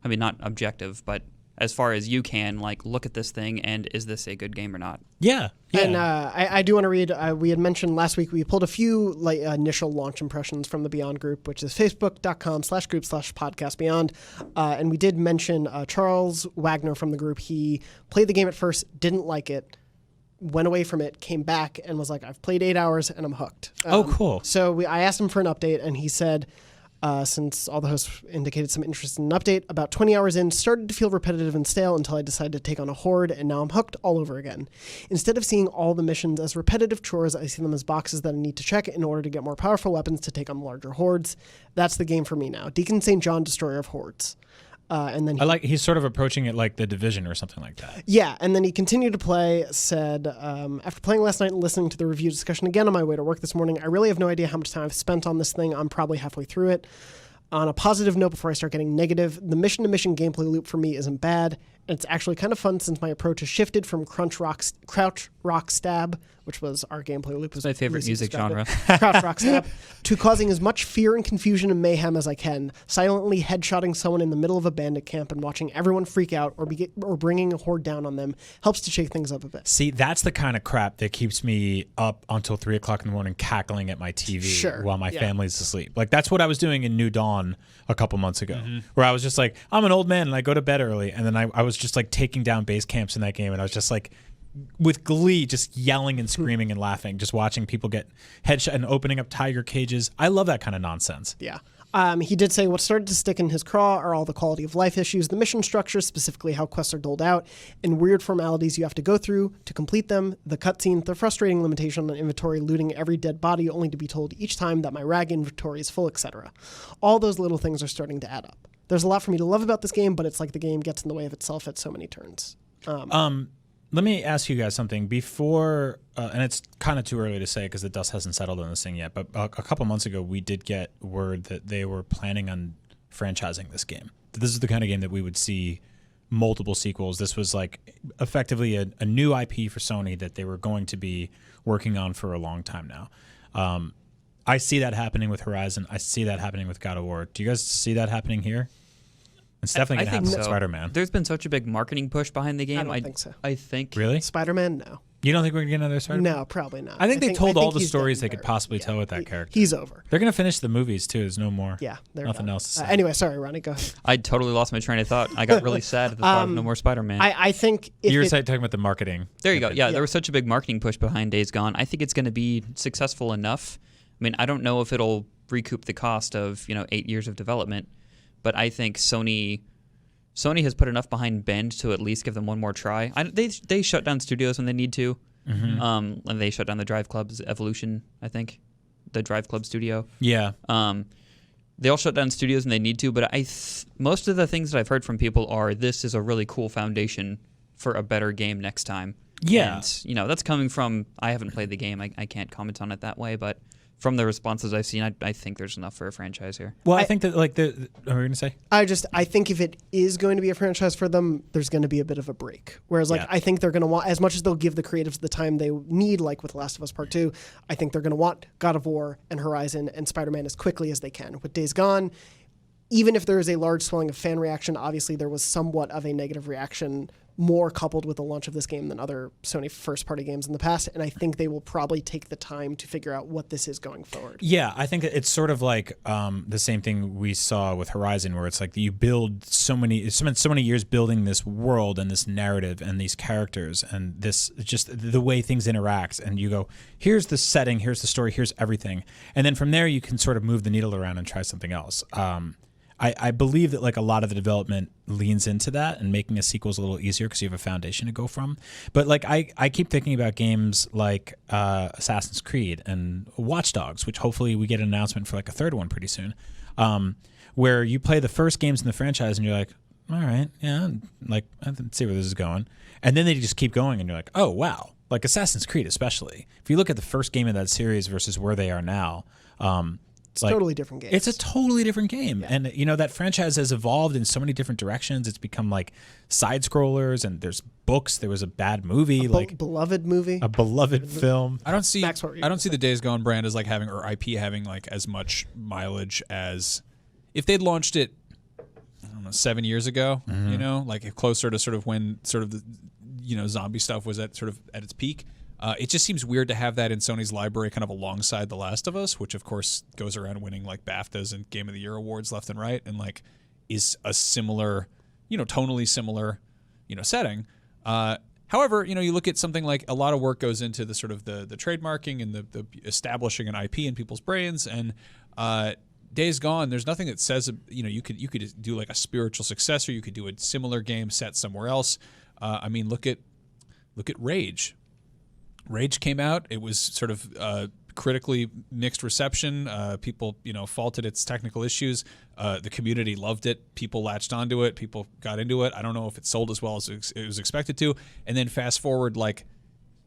not objective, but as far as you can, like, look at this thing and is this a good game or not? Yeah. And I do want to read, we had mentioned last week, we pulled a few initial launch impressions from the Beyond group, which is facebook.com/group/podcastbeyond. And we did mention Charles Wagner from the group. He played the game at first, didn't like it, went away from it, came back, and was like, I've played 8 hours and I'm hooked. Oh, cool. So I asked him for an update, and he said, since all the hosts indicated some interest in an update, about 20 hours in, started to feel repetitive and stale until I decided to take on a horde, and now I'm hooked all over again. Instead of seeing all the missions as repetitive chores, I see them as boxes that I need to check in order to get more powerful weapons to take on larger hordes. That's the game for me now. Deacon St. John, Destroyer of Hordes. And then he's sort of approaching it like The Division or something like that. Yeah, and then he continued to play, said, after playing last night and listening to the review discussion again on my way to work this morning, I really have no idea how much time I've spent on this thing. I'm probably halfway through it. On a positive note, before I start getting negative, the mission-to-mission gameplay loop for me isn't bad, and it's actually kind of fun since my approach has shifted from crouch, rock, stab, which was our gameplay loop. It's my favorite music genre. Crouch, rock, stab, to causing as much fear and confusion and mayhem as I can, silently headshotting someone in the middle of a bandit camp and watching everyone freak out or bringing a horde down on them helps to shake things up a bit. See, that's the kind of crap that keeps me up until 3 o'clock in the morning cackling at my TV while my family's asleep. Like, that's what I was doing in New Dawn a couple months ago, where I was just like, I'm an old man and I go to bed early, and then I was just like taking down base camps in that game, and I was just like, with glee, just yelling and screaming and laughing, just watching people get headshot and opening up tiger cages. I love that kind of nonsense. Yeah. He did say what started to stick in his craw are all the quality of life issues, the mission structure, specifically how quests are doled out, and weird formalities you have to go through to complete them, the cutscene, the frustrating limitation on inventory, looting every dead body only to be told each time that my rag inventory is full, etc. All those little things are starting to add up. There's a lot for me to love about this game, but it's like the game gets in the way of itself at so many turns. Let me ask you guys something before, and it's kind of too early to say because the dust hasn't settled on this thing yet, but a couple months ago we did get word that they were planning on franchising this game. This is the kind of game that we would see multiple sequels. This was like effectively a new IP for Sony that they were going to be working on for a long time now. I see that happening with Horizon. I see that happening with God of War. Do you guys see that happening here? It's definitely going to happen with Spider-Man. There's been such a big marketing push behind the game. I don't think so. I think... Really? Spider-Man, no. You don't think we're going to get another Spider-Man? No, probably not. I think they told all the stories they could possibly tell with that character. He's over. They're going to finish the movies, too. There's no more. Yeah. Nothing else to say. Anyway, sorry, Ronny, go ahead. I totally lost my train of thought. I got really sad at the thought of no more Spider-Man. I think if you were talking about the marketing. There you go. Yeah, there was such a big marketing push behind Days Gone. I think it's going to be successful enough. I mean, I don't know if it'll recoup the cost of 8 years of development, but I think Sony has put enough behind Bend to at least give them one more try. They shut down studios when they need to. And they shut down the Drive Club's Evolution, I think, the Drive Club studio. Yeah. They all shut down studios when they need to, but most of the things that I've heard from people are this is a really cool foundation for a better game next time. Yeah. And, that's coming from, I haven't played the game. I can't comment on it that way, but from the responses I've seen, I think there's enough for a franchise here. Well, I think that, what were you going to say? I think if it is going to be a franchise for them, there's going to be a bit of a break. Whereas, I think they're going to want, as much as they'll give the creatives the time they need, like with Last of Us Part 2, I think they're going to want God of War and Horizon and Spider-Man as quickly as they can. With Days Gone, even if there is a large swelling of fan reaction, obviously there was somewhat of a negative reaction more coupled with the launch of this game than other Sony first-party games in the past, and I think they will probably take the time to figure out what this is going forward. Yeah, I think it's sort of like the same thing we saw with Horizon, where it's like you spend so many years building this world and this narrative and these characters and this just the way things interact, and you go, here's the setting, here's the story, here's everything, and then from there you can sort of move the needle around and try something else. I believe that a lot of the development leans into that and making a sequel is a little easier because you have a foundation to go from. But I keep thinking about games like Assassin's Creed and Watch Dogs, which hopefully we get an announcement for a third one pretty soon, where you play the first games in the franchise and you're like, all right, yeah, I see where this is going. And then they just keep going and you're like, oh, wow. Like Assassin's Creed especially. If you look at the first game of that series versus where they are now, it's a totally different game. It's a totally different game. Yeah. And, that franchise has evolved in so many different directions. It's become side-scrollers, and there's books. There was a bad movie. Beloved movie. A beloved film. I don't see the Days Gone brand as having, or IP having, as much mileage as if they'd launched it, don't know, 7 years ago, you know, like closer to sort of when sort of the, you know, zombie stuff was at sort of at its peak. It just seems weird to have that in Sony's library kind of alongside The Last of Us, which of course goes around winning like BAFTAs and Game of the Year awards left and right, and like is a similar, you know, tonally similar, you know, setting. However, you know, you look at something like a lot of work goes into the sort of the trademarking and the establishing an IP in people's brains, and Days Gone, there's nothing that says, you know, you could do like a spiritual successor, you could do a similar game set somewhere else. I mean, look at Rage. Rage came out. It was sort of critically mixed reception. People, you know, faulted its technical issues. The community loved it. People latched onto it. People got into it. I don't know if it sold as well as it was expected to. And then fast forward like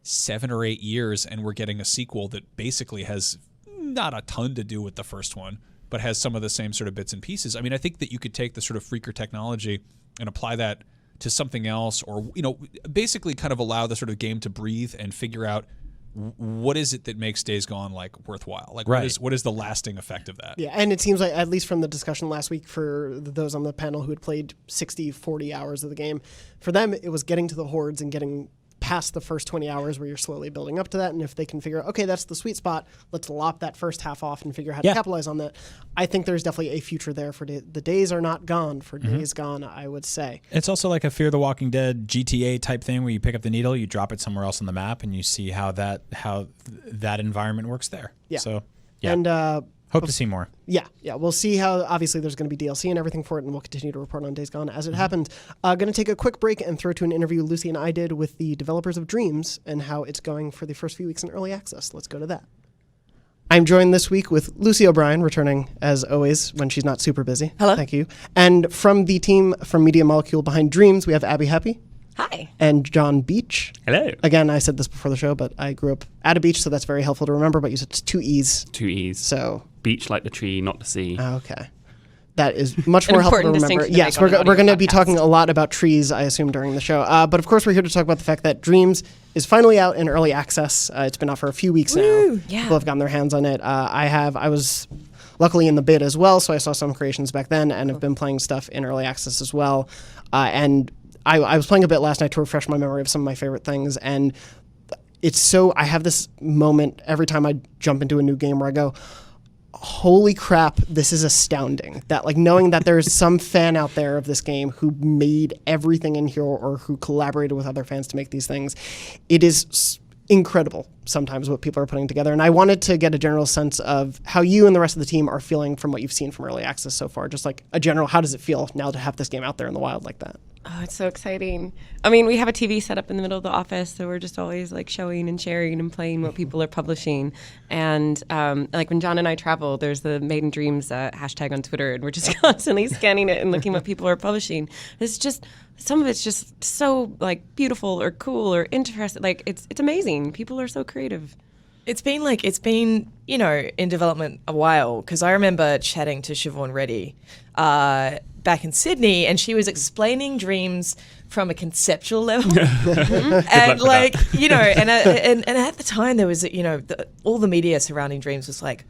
7 or 8 years, and we're getting a sequel that basically has not a ton to do with the first one, but has some of the same sort of bits and pieces. I mean, I think that you could take the sort of freaker technology and apply that to something else, or, you know, basically kind of allow the sort of game to breathe and figure out what is it that makes Days Gone like worthwhile? Like what is the lasting effect of that? Yeah, and it seems like, at least from the discussion last week for those on the panel who had played 40 hours of the game, for them it was getting to the hordes and getting past the first 20 hours where you're slowly building up to that, and if they can figure out, okay, that's the sweet spot, let's lop that first half off and figure out how to capitalize on that. I think there's definitely a future there for the days are not gone for Days Gone, I would say. It's also like a Fear the Walking Dead GTA type thing where you pick up the needle, you drop it somewhere else on the map, and you see how that environment works there. Yeah. So, yeah. And hope to see more. Yeah. We'll see how, obviously, there's going to be DLC and everything for it, and we'll continue to report on Days Gone as it happens. Going to take a quick break and throw to an interview Lucy and I did with the developers of Dreams and how it's going for the first few weeks in early access. Let's go to that. I'm joined this week with Lucy O'Brien, returning as always when she's not super busy. Hello. Thank you. And from the team from Media Molecule behind Dreams, we have Abby Happy. Hi. And John Beach. Hello. Again, I said this before the show, but I grew up at a beach, so that's very helpful to remember, but you said it's 2 E's. 2 E's. So Beach like the tree, not the sea. Okay. That is much more helpful to remember. Yes, we're going to be talking a lot about trees, I assume, during the show. But of course, we're here to talk about the fact that Dreams is finally out in early access. It's been out for a few weeks now. Yeah. People have gotten their hands on it. I was luckily in the bid as well, so I saw some creations back then and have been playing stuff in early access as well. And I was playing a bit last night to refresh my memory of some of my favorite things, and it's so, I have this moment every time I jump into a new game where I go, holy crap, this is astounding. That, like, knowing that there's some fan out there of this game who made everything in here or who collaborated with other fans to make these things, it is incredible sometimes what people are putting together. And I wanted to get a general sense of how you and the rest of the team are feeling from what you've seen from early access so far. Just like a general, how does it feel now to have this game out there in the wild like that? Oh, it's so exciting. I mean, we have a TV set up in the middle of the office, so we're just always like showing and sharing and playing what people are publishing. And like when John and I travel, there's the Made in Dreams hashtag on Twitter, and we're just constantly scanning it and looking what people are publishing. It's just, some of it's just so like beautiful or cool or interesting. Like it's amazing. People are so creative. It's been, you know, in development a while, because I remember chatting to Siobhan Reddy back in Sydney, and she was explaining Dreams from a conceptual level. And like, you know, and at the time there was, you know, all the media surrounding Dreams was like,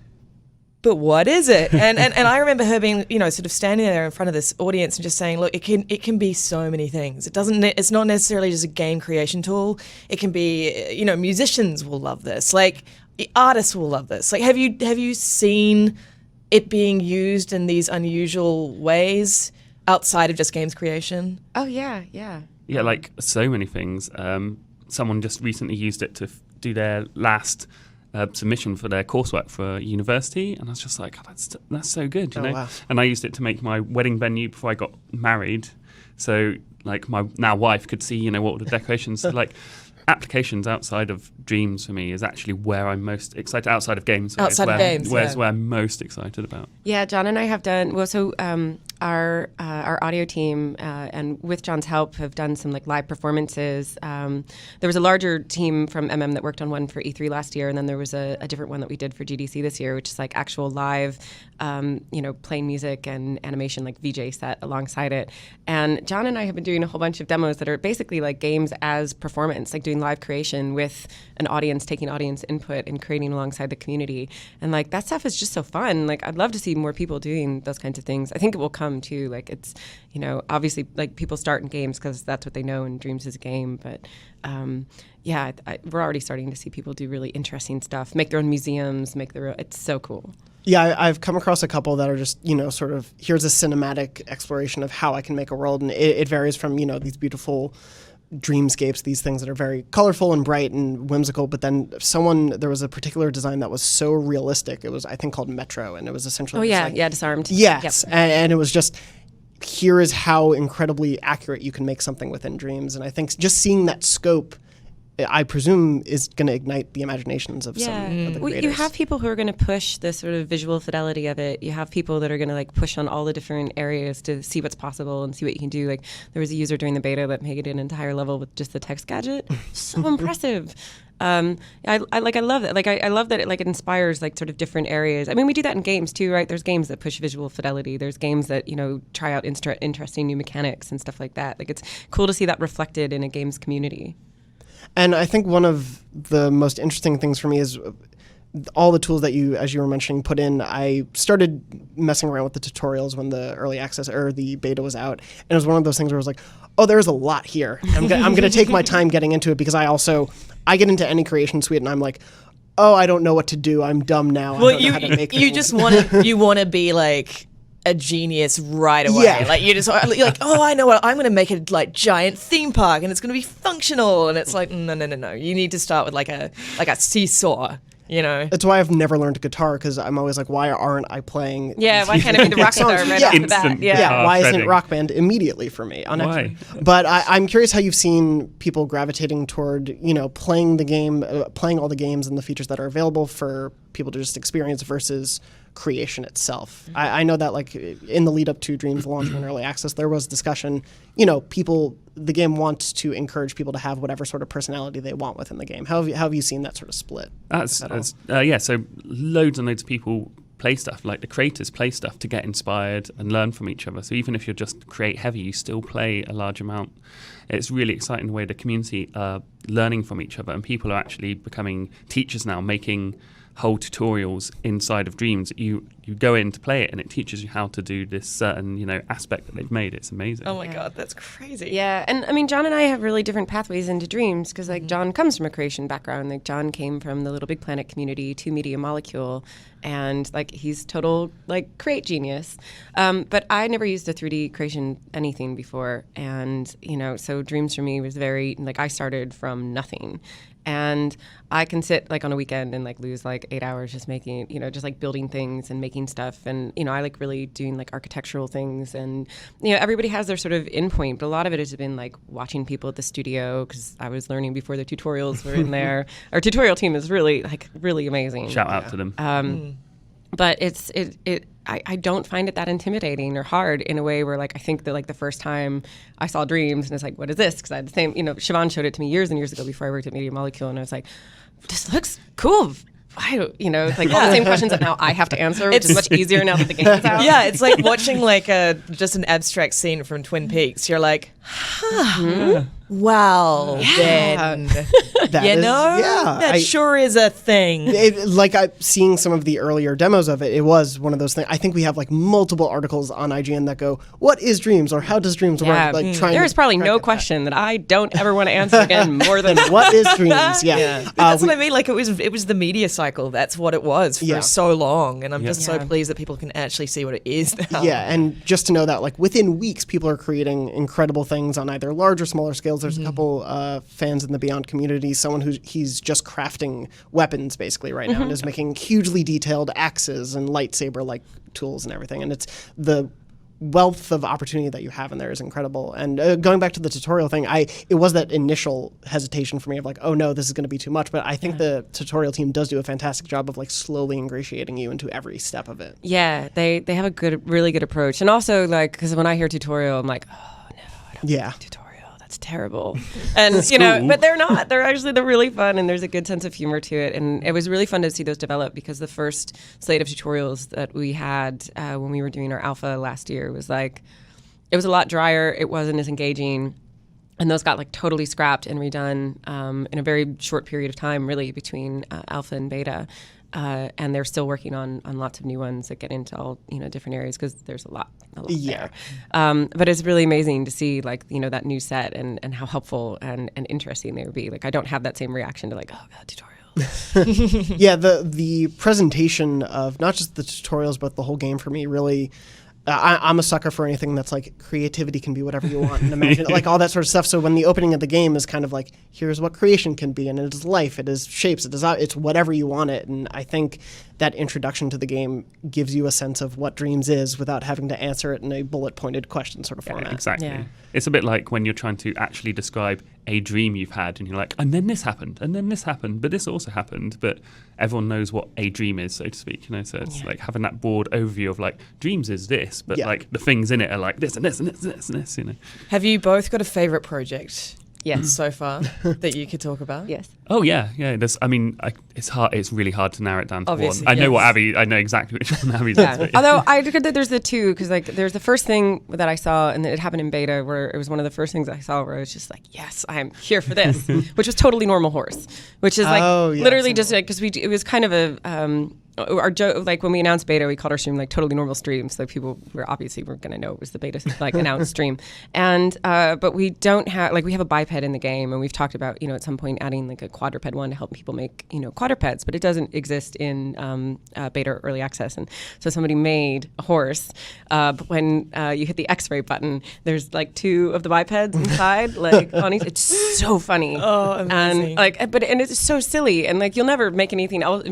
but what is it? And I remember her being, you know, sort of standing there in front of this audience and just saying, look, it can be so many things. It's not necessarily just a game creation tool. It can be, you know, musicians will love this. Like artists will love this. Like, have you seen it being used in these unusual ways outside of just games creation? Oh yeah. Yeah, like so many things. Someone just recently used it to do their last submission for their coursework for university, and I was just like, oh, that's so good, you know. Wow. And I used it to make my wedding venue before I got married, so like my now wife could see, you know, what were the decorations. So like applications outside of Dreams for me is actually where I'm most excited. Outside of games, where I'm most excited about. Yeah, John and I have done well. So our audio team and with John's help have done some like live performances. There was a larger team from MM that worked on one for E3 last year, and then there was a different one that we did for GDC this year, which is like actual live, you know, playing music and animation, like VJ set alongside it. And John and I have been doing a whole bunch of demos that are basically like games as performance, like doing live creation with an audience, taking audience input and creating alongside the community. And like that stuff is just so fun. Like I'd love to see more people doing those kinds of things. I think it will come come too. Like it's, obviously like people start in games because that's what they know, and Dreams is a game. But we're already starting to see people do really interesting stuff, make their own museums, it's so cool. Yeah, I've come across a couple that are just, sort of, here's a cinematic exploration of how I can make a world. And it varies from, these beautiful dreamscapes, these things that are very colorful and bright and whimsical. But then there was a particular design that was so realistic. It was, I think, called Metro. And it was essentially Disarmed. Yes. Yep. And it was just, here is how incredibly accurate you can make something within Dreams. And I think just seeing that scope, I presume, is going to ignite the imaginations of some of the creators. You have people who are going to push the sort of visual fidelity of it. You have people that are going to like push on all the different areas to see what's possible and see what you can do. Like there was a user during the beta that made an entire level with just the text gadget. So impressive. I love that. Like I love that it inspires like sort of different areas. I mean, we do that in games too, right? There's games that push visual fidelity. There's games that try out interesting new mechanics and stuff like that. Like it's cool to see that reflected in a games community. And I think one of the most interesting things for me is all the tools that you, as you were mentioning, put in. I started messing around with the tutorials when the early access or the beta was out. And it was one of those things where I was like, oh, there's a lot here. I'm going to take my time getting into it because I get into any creation suite and I'm like, oh, I don't know what to do. I'm dumb now. Well, I don't know how to make you things. just want to be like a genius right away. Yeah. Like you're like, oh, I know what, I'm going to make a like giant theme park and it's going to be functional. And it's like, no. You need to start with like a seesaw, That's why I've never learned guitar, because I'm always like, why aren't I playing? Yeah, why can't I be the rock star right off the bat? Yeah, why isn't shredding. Rock Band immediately for me on Why? Xbox? But I'm curious how you've seen people gravitating toward, playing the game, playing all the games and the features that are available for people to just experience versus creation itself. I know that like in the lead up to Dreams launch in early access, there was discussion, the game wants to encourage people to have whatever sort of personality they want within the game. How have you seen that sort of split? So loads and loads of people play stuff, like the creators play stuff to get inspired and learn from each other. So even if you're just create heavy, you still play a large amount. It's really exciting the way the community are learning from each other, and people are actually becoming teachers now, making whole tutorials inside of Dreams. You go in to play it and it teaches you how to do this certain aspect that they've made. It's amazing. Oh my god, that's crazy. Yeah, and I mean, John and I have really different pathways into Dreams because like John comes from a creation background. Like John came from the Little Big Planet community to Media Molecule, and like he's total like create genius. But I never used a 3D creation anything before, and so Dreams for me was very like I started from nothing. And I can sit like on a weekend and like lose like 8 hours just making, just like building things and making stuff. And, I like really doing like architectural things. And, everybody has their sort of endpoint, but a lot of it has been like watching people at the studio because I was learning before the tutorials were in there. Our tutorial team is really amazing. Shout out to them. But I don't find it that intimidating or hard in a way where like I think that like the first time I saw Dreams and it's like, what is this? Because I had the same, Siobhan showed it to me years and years ago before I worked at Media Molecule, and I was like, this looks cool. It's like all the same questions that now I have to answer, which is much easier now that the game's out. Yeah, it's like watching like just an abstract scene from Twin Peaks. You're like, wow, then that sure is a thing. Seeing some of the earlier demos of it, it was one of those things. I think we have like multiple articles on IGN that go, "What is Dreams?" or "How does Dreams work?" Like there is probably no question that I don't ever want to answer again more than what is Dreams? Yeah. That's what I mean. Like it was the media cycle. That's what it was for so long, and I'm just so pleased that people can actually see what it is now. Yeah, and just to know that like within weeks, people are creating incredible things on either large or smaller scales. There's a couple fans in the Beyond community, someone he's just crafting weapons basically right now and is making hugely detailed axes and lightsaber-like tools and everything. And it's the wealth of opportunity that you have in there is incredible. And going back to the tutorial thing, it was that initial hesitation for me of like, oh no, this is going to be too much. But I think the tutorial team does do a fantastic job of like slowly ingratiating you into every step of it. Yeah, they have a really good approach. And also like, because when I hear tutorial, I'm like, oh no, I don't like tutorial. That's terrible. And but they're not. They're really fun, and there's a good sense of humor to it. And it was really fun to see those develop because the first slate of tutorials that we had when we were doing our alpha last year was like, it was a lot drier. It wasn't as engaging. And those got like totally scrapped and redone in a very short period of time, really, between alpha and beta. and they're still working on lots of new ones that get into all different areas because there's a lot there. But it's really amazing to see like that new set and how helpful and interesting they would be. Like I don't have that same reaction to like, oh god, tutorials. Yeah, the presentation of not just the tutorials but the whole game for me really. I'm a sucker for anything that's like creativity can be whatever you want and imagine like all that sort of stuff. So when the opening of the game is kind of like, here's what creation can be, and it is life, it is shapes, it's whatever you want it. And I think that introduction to the game gives you a sense of what Dreams is without having to answer it in a bullet pointed question sort of format. Exactly. Yeah. It's a bit like when you're trying to actually describe a dream you've had and you're like, and then this happened, and then this happened, but this also happened. But everyone knows what a dream is, so to speak. So it's like having that broad overview of like dreams is this, but like the things in it are like this and this and this and this and this. Have you both got a favorite project? Yes. So far that you could talk about? Yes. Oh yeah. It's hard. It's really hard to narrow it down to Obviously, one. I know yes. what Abby. I know exactly which one Abby does. But Although I think that there's the two, because like there's the first thing that I saw, and it happened in beta, where it was one of the first things I saw where I was just like, yes, I'm here for this, which was Totally Normal Horse, which is like literally just like because it was kind of a. Our joke, like when we announced beta, we called our stream like Totally Normal Stream, so people were going to know it was the beta like announced stream. And but we don't have we have a biped in the game, and we've talked about at some point adding like a quadruped one to help people make quadrupeds, but it doesn't exist in beta or early access. And so somebody made a horse. But when you hit the X-ray button, there's like two of the bipeds inside, like on each. It's so funny. Oh, amazing. And it's so silly, and like you'll never make anything else.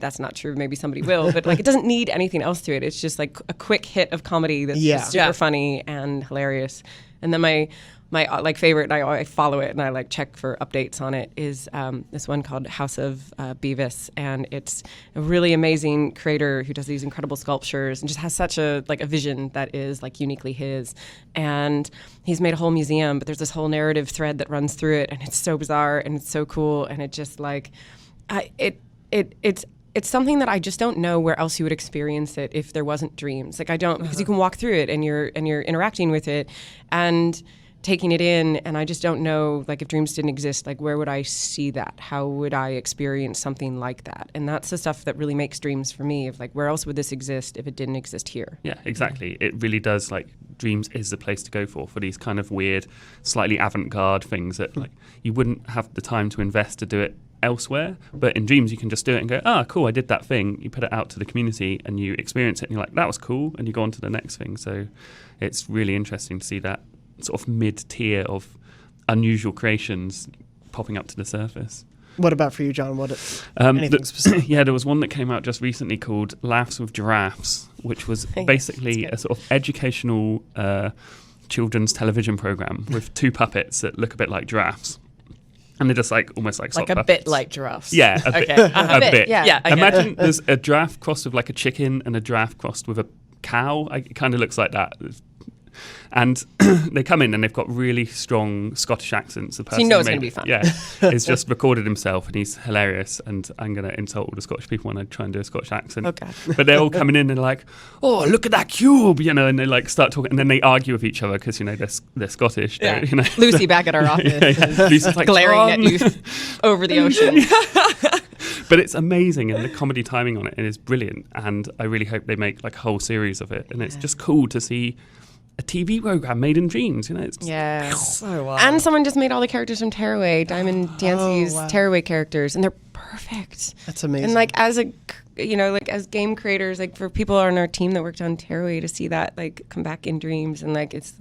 That's not true. Maybe somebody will, but like it doesn't need anything else to it. It's just like a quick hit of comedy that's just super funny and hilarious. And then my favorite, and I follow it and I like check for updates on it, is this one called House of Beavis, and it's a really amazing creator who does these incredible sculptures and just has such a vision that is like uniquely his. And he's made a whole museum, but there's this whole narrative thread that runs through it, and it's so bizarre and it's so cool, and it just like it's something that I just don't know where else you would experience it if there wasn't Dreams. Like I don't, because you can walk through it and you're interacting with it and taking it in, and I just don't know, like if Dreams didn't exist, like where would I see that? How would I experience something like that? And that's the stuff that really makes Dreams for me, of like where else would this exist if it didn't exist here? Yeah, exactly. It really does, like Dreams is the place to go for these kind of weird, slightly avant-garde things that like you wouldn't have the time to invest to do it elsewhere, but in Dreams you can just do it and go, cool, I did that thing. You put it out to the community and you experience it and you're like, that was cool, and you go on to the next thing. So it's really interesting to see that sort of mid-tier of unusual creations popping up to the surface. What about for you, John? Anything specific? Yeah, there was one that came out just recently called Laughs with Giraffes, which was basically a sort of educational children's television program with two puppets that look a bit like giraffes. And they're just like almost like a puppets. bit like giraffes. Yeah, a bit. A bit. Yeah. Imagine there's a giraffe crossed with like a chicken and a giraffe crossed with a cow. It kind of looks like that. And they come in and they've got really strong Scottish accents. The person so you know who it's going to made be fun. Yeah, has just recorded himself and he's hilarious. And I'm going to insult all the Scottish people when I try and do a Scottish accent. Okay. But they're all coming in and like, oh, look at that cube, and they like start talking, and then they argue with each other because they're Scottish. Yeah. They're, Lucy back at our office, Lucy's like glaring at you over the ocean. But it's amazing, and the comedy timing on it is brilliant. And I really hope they make like a whole series of it. And it's just cool to see a TV program made in Dreams, It's So wild. And someone just made all the characters from Tearaway, Diamond Dancy's Tearaway characters, and they're perfect. That's amazing. And like as as game creators, like for people on our team that worked on Tearaway to see that like come back in Dreams, and like it's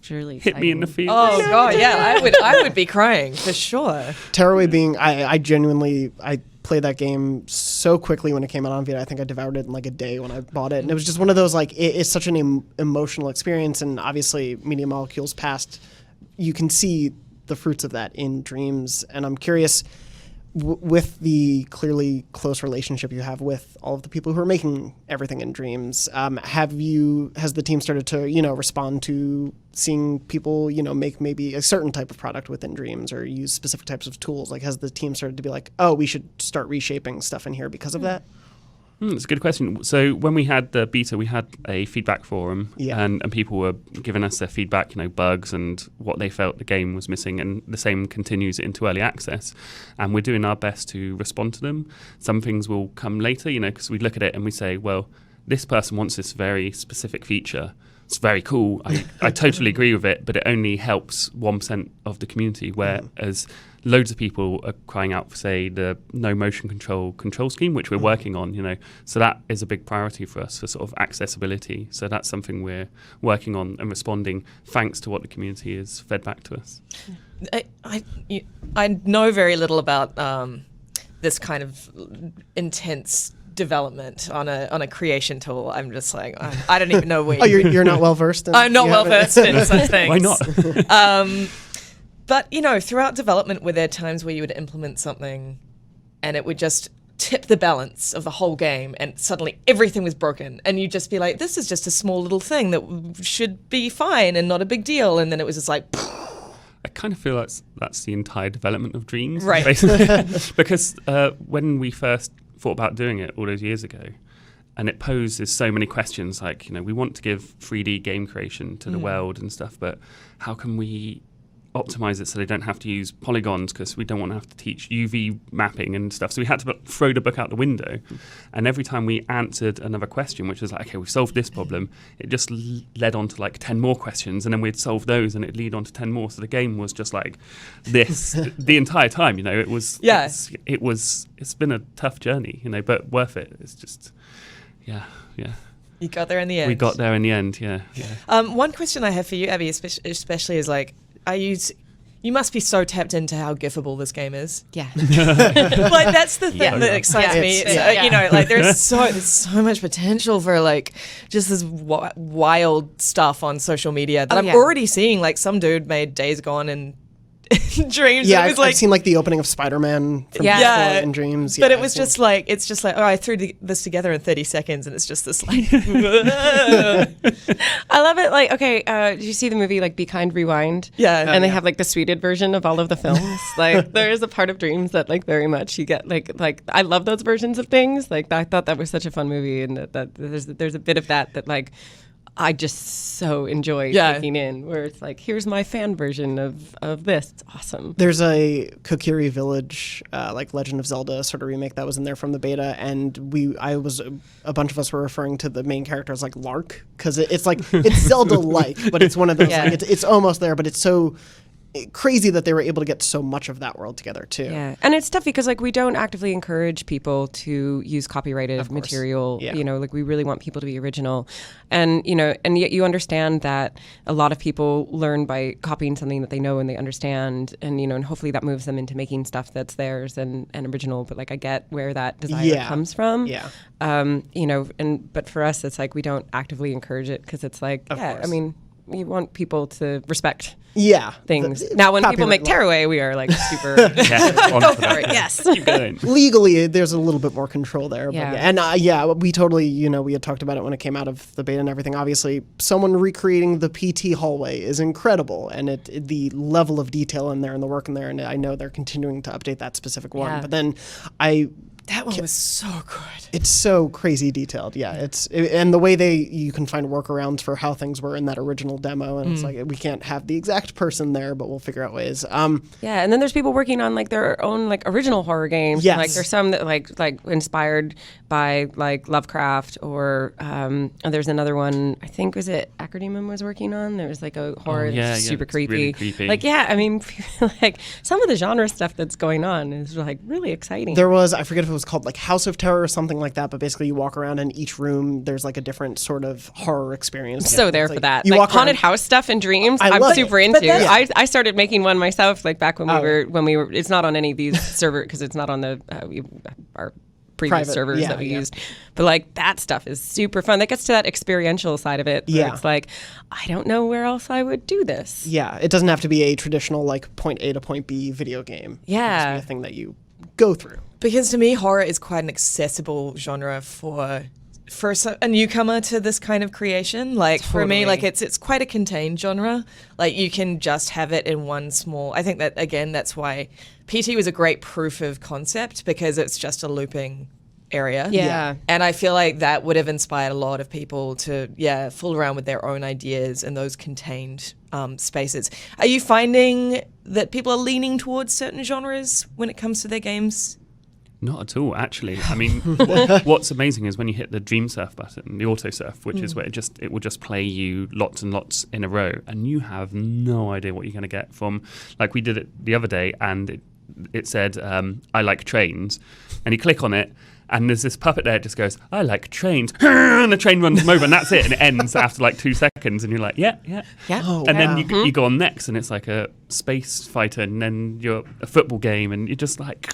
really exciting. Hit me in the feet. Oh god, yeah, I would be crying for sure. Tearaway being, I genuinely played that game so quickly when it came out on Vita. I think I devoured it in like a day when I bought it, and it was just one of those like it's such an emotional experience. And obviously, Media Molecules past, you can see the fruits of that in Dreams. And I'm curious, with the clearly close relationship you have with all of the people who are making everything in Dreams, has the team started to respond to seeing people make maybe a certain type of product within Dreams or use specific types of tools? Like, has the team started to be like, oh, we should start reshaping stuff in here because of that? It's a good question. So when we had the beta, we had a feedback forum, and people were giving us their feedback, bugs and what they felt the game was missing, and the same continues into early access. And we're doing our best to respond to them. Some things will come later, because we look at it and we say, well, this person wants this very specific feature. It's very cool. I totally agree with it, but it only helps 1% of the community, whereas loads of people are crying out for, say, the no motion control scheme, which we're working on, So that is a big priority for us for sort of accessibility. So that's something we're working on and responding thanks to what the community has fed back to us. I know very little about this kind of intense development on a creation tool. I'm just like, I don't even know where you're not well versed in I'm not well versed in such things. Why not? But, throughout development, were there times where you would implement something and it would just tip the balance of the whole game and suddenly everything was broken and you'd just be like, this is just a small little thing that should be fine and not a big deal. And then it was just like... I kind of feel that's the entire development of Dreams. Right. Because when we first thought about doing it all those years ago, and it poses so many questions like, we want to give 3D game creation to the world and stuff, but how can we optimize it so they don't have to use polygons because we don't want to have to teach UV mapping and stuff. So we had to throw the book out the window. And every time we answered another question, which was like, okay, we've solved this problem, it just led on to like 10 more questions, and then we'd solve those and it'd lead on to 10 more. So the game was just like this the entire time, it was, it's been a tough journey, but worth it. It's just, yeah. You got there in the end. We got there in the end, yeah. One question I have for you, Abby, especially is like, you must be so tapped into how gifable this game is. Yeah. Like that's the thing that excites me. There's so much potential for like just this wild stuff on social media that I'm already seeing. Like some dude made Days Gone and Dreams. Yeah, I've seen like the opening of Spider-Man from in Dreams. But it was just like, I threw this together in 30 seconds and it's just this like... I love it. Like, okay, did you see the movie like Be Kind, Rewind? Yeah. And they have like the suited version of all of the films. Like there is a part of Dreams that like very much you get like I love those versions of things. Like I thought that was such a fun movie, and that there's a bit of that like I just so enjoy taking in, where it's like, here's my fan version of this. It's awesome. There's a Kokiri Village, like Legend of Zelda sort of remake that was in there from the beta, and a bunch of us were referring to the main character as like Lark, because it's like, it's Zelda-like, but it's one of those, like, it's almost there, but it's so crazy that they were able to get so much of that world together too. Yeah, and it's tough because like we don't actively encourage people to use copyrighted material. Yeah. Like we really want people to be original, and and yet you understand that a lot of people learn by copying something that they know and they understand, and and hopefully that moves them into making stuff that's theirs and original. But like I get where that desire comes from. Yeah. But for us, it's like we don't actively encourage it because it's like, I mean, we want people to respect things. Now, when people make Tearaway, we are like super go for it. Yes. Keep going. Legally, there's a little bit more control there. Yeah. But and we totally, we had talked about it when it came out of the beta and everything. Obviously, someone recreating the PT hallway is incredible, and the level of detail in there and the work in there, and I know they're continuing to update that specific one. Yeah. But then that one was so good. It's so crazy detailed. Yeah, and the way you can find workarounds for how things were in that original demo, and it's like we can't have the exact person there, but we'll figure out ways. And then there's people working on like their own like original horror games. Yes. Like there's some that like inspired by like Lovecraft, or there's another one, I think was it Academon was working on. There was like a horror that's super creepy. Really creepy. Like I mean, like some of the genre stuff that's going on is like really exciting. There was, I forget if it was called like House of Terror or something like that, but basically you walk around and each room there's like a different sort of horror experience. So there for that. You like walk haunted around, I'm stuff in Dreams. I'm super into. I started making one myself, like back when we were. It's not on any of these servers because it's not on the our previous servers that we used. But like that stuff is super fun. That gets to that experiential side of it. Where it's like, I don't know where else I would do this. Yeah, it doesn't have to be a traditional like point A to point B video game. Yeah, it has to be a thing that you go through. Because to me, horror is quite an accessible genre for a newcomer to this kind of creation. Like for me, like it's quite a contained genre. Like you can just have it in one small. I think that again, that's why PT was a great proof of concept, because it's just a looping area. Yeah. And I feel like that would have inspired a lot of people to, fool around with their own ideas in those contained spaces. Are you finding that people are leaning towards certain genres when it comes to their games? Not at all, actually. I mean, what's amazing is when you hit the Dream Surf button, the auto surf, which is where it will just play you lots and lots in a row, and you have no idea what you're going to get from. Like we did it the other day, and it said, "I like trains," and you click on it. And there's this puppet there that just goes, "I like trains," and the train runs them over, and that's it, and it ends after like 2 seconds, and you're like, yeah. Oh, And wow. then you go on next, and it's like a space fighter, and then you're a football game, and you're just like,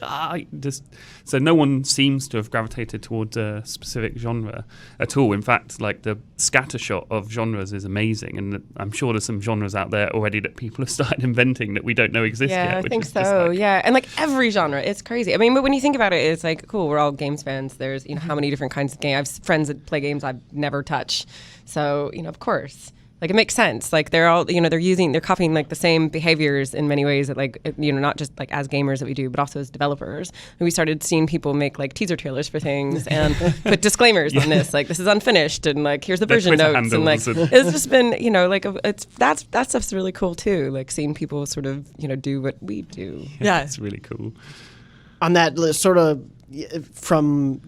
so no one seems to have gravitated towards a specific genre at all. In fact, like the scattershot of genres is amazing, and I'm sure there's some genres out there already that people have started inventing that we don't know exist yet. Yeah, I which think is just so. like- Yeah, and like every genre, it's crazy. I mean, but when you think about it, it's like cool. We're all games fans. There's how many different kinds of games. I have friends that play games I've never touched. So of course, like it makes sense. Like they're all they're copying like the same behaviors in many ways that like not just like as gamers that we do, but also as developers. And we started seeing people make like teaser trailers for things and put disclaimers on this, like this is unfinished and like here's the Their version Twitter notes and like handles it's just been like that stuff's really cool too. Like seeing people sort of do what we do. Yeah. It's really cool. On that sort of from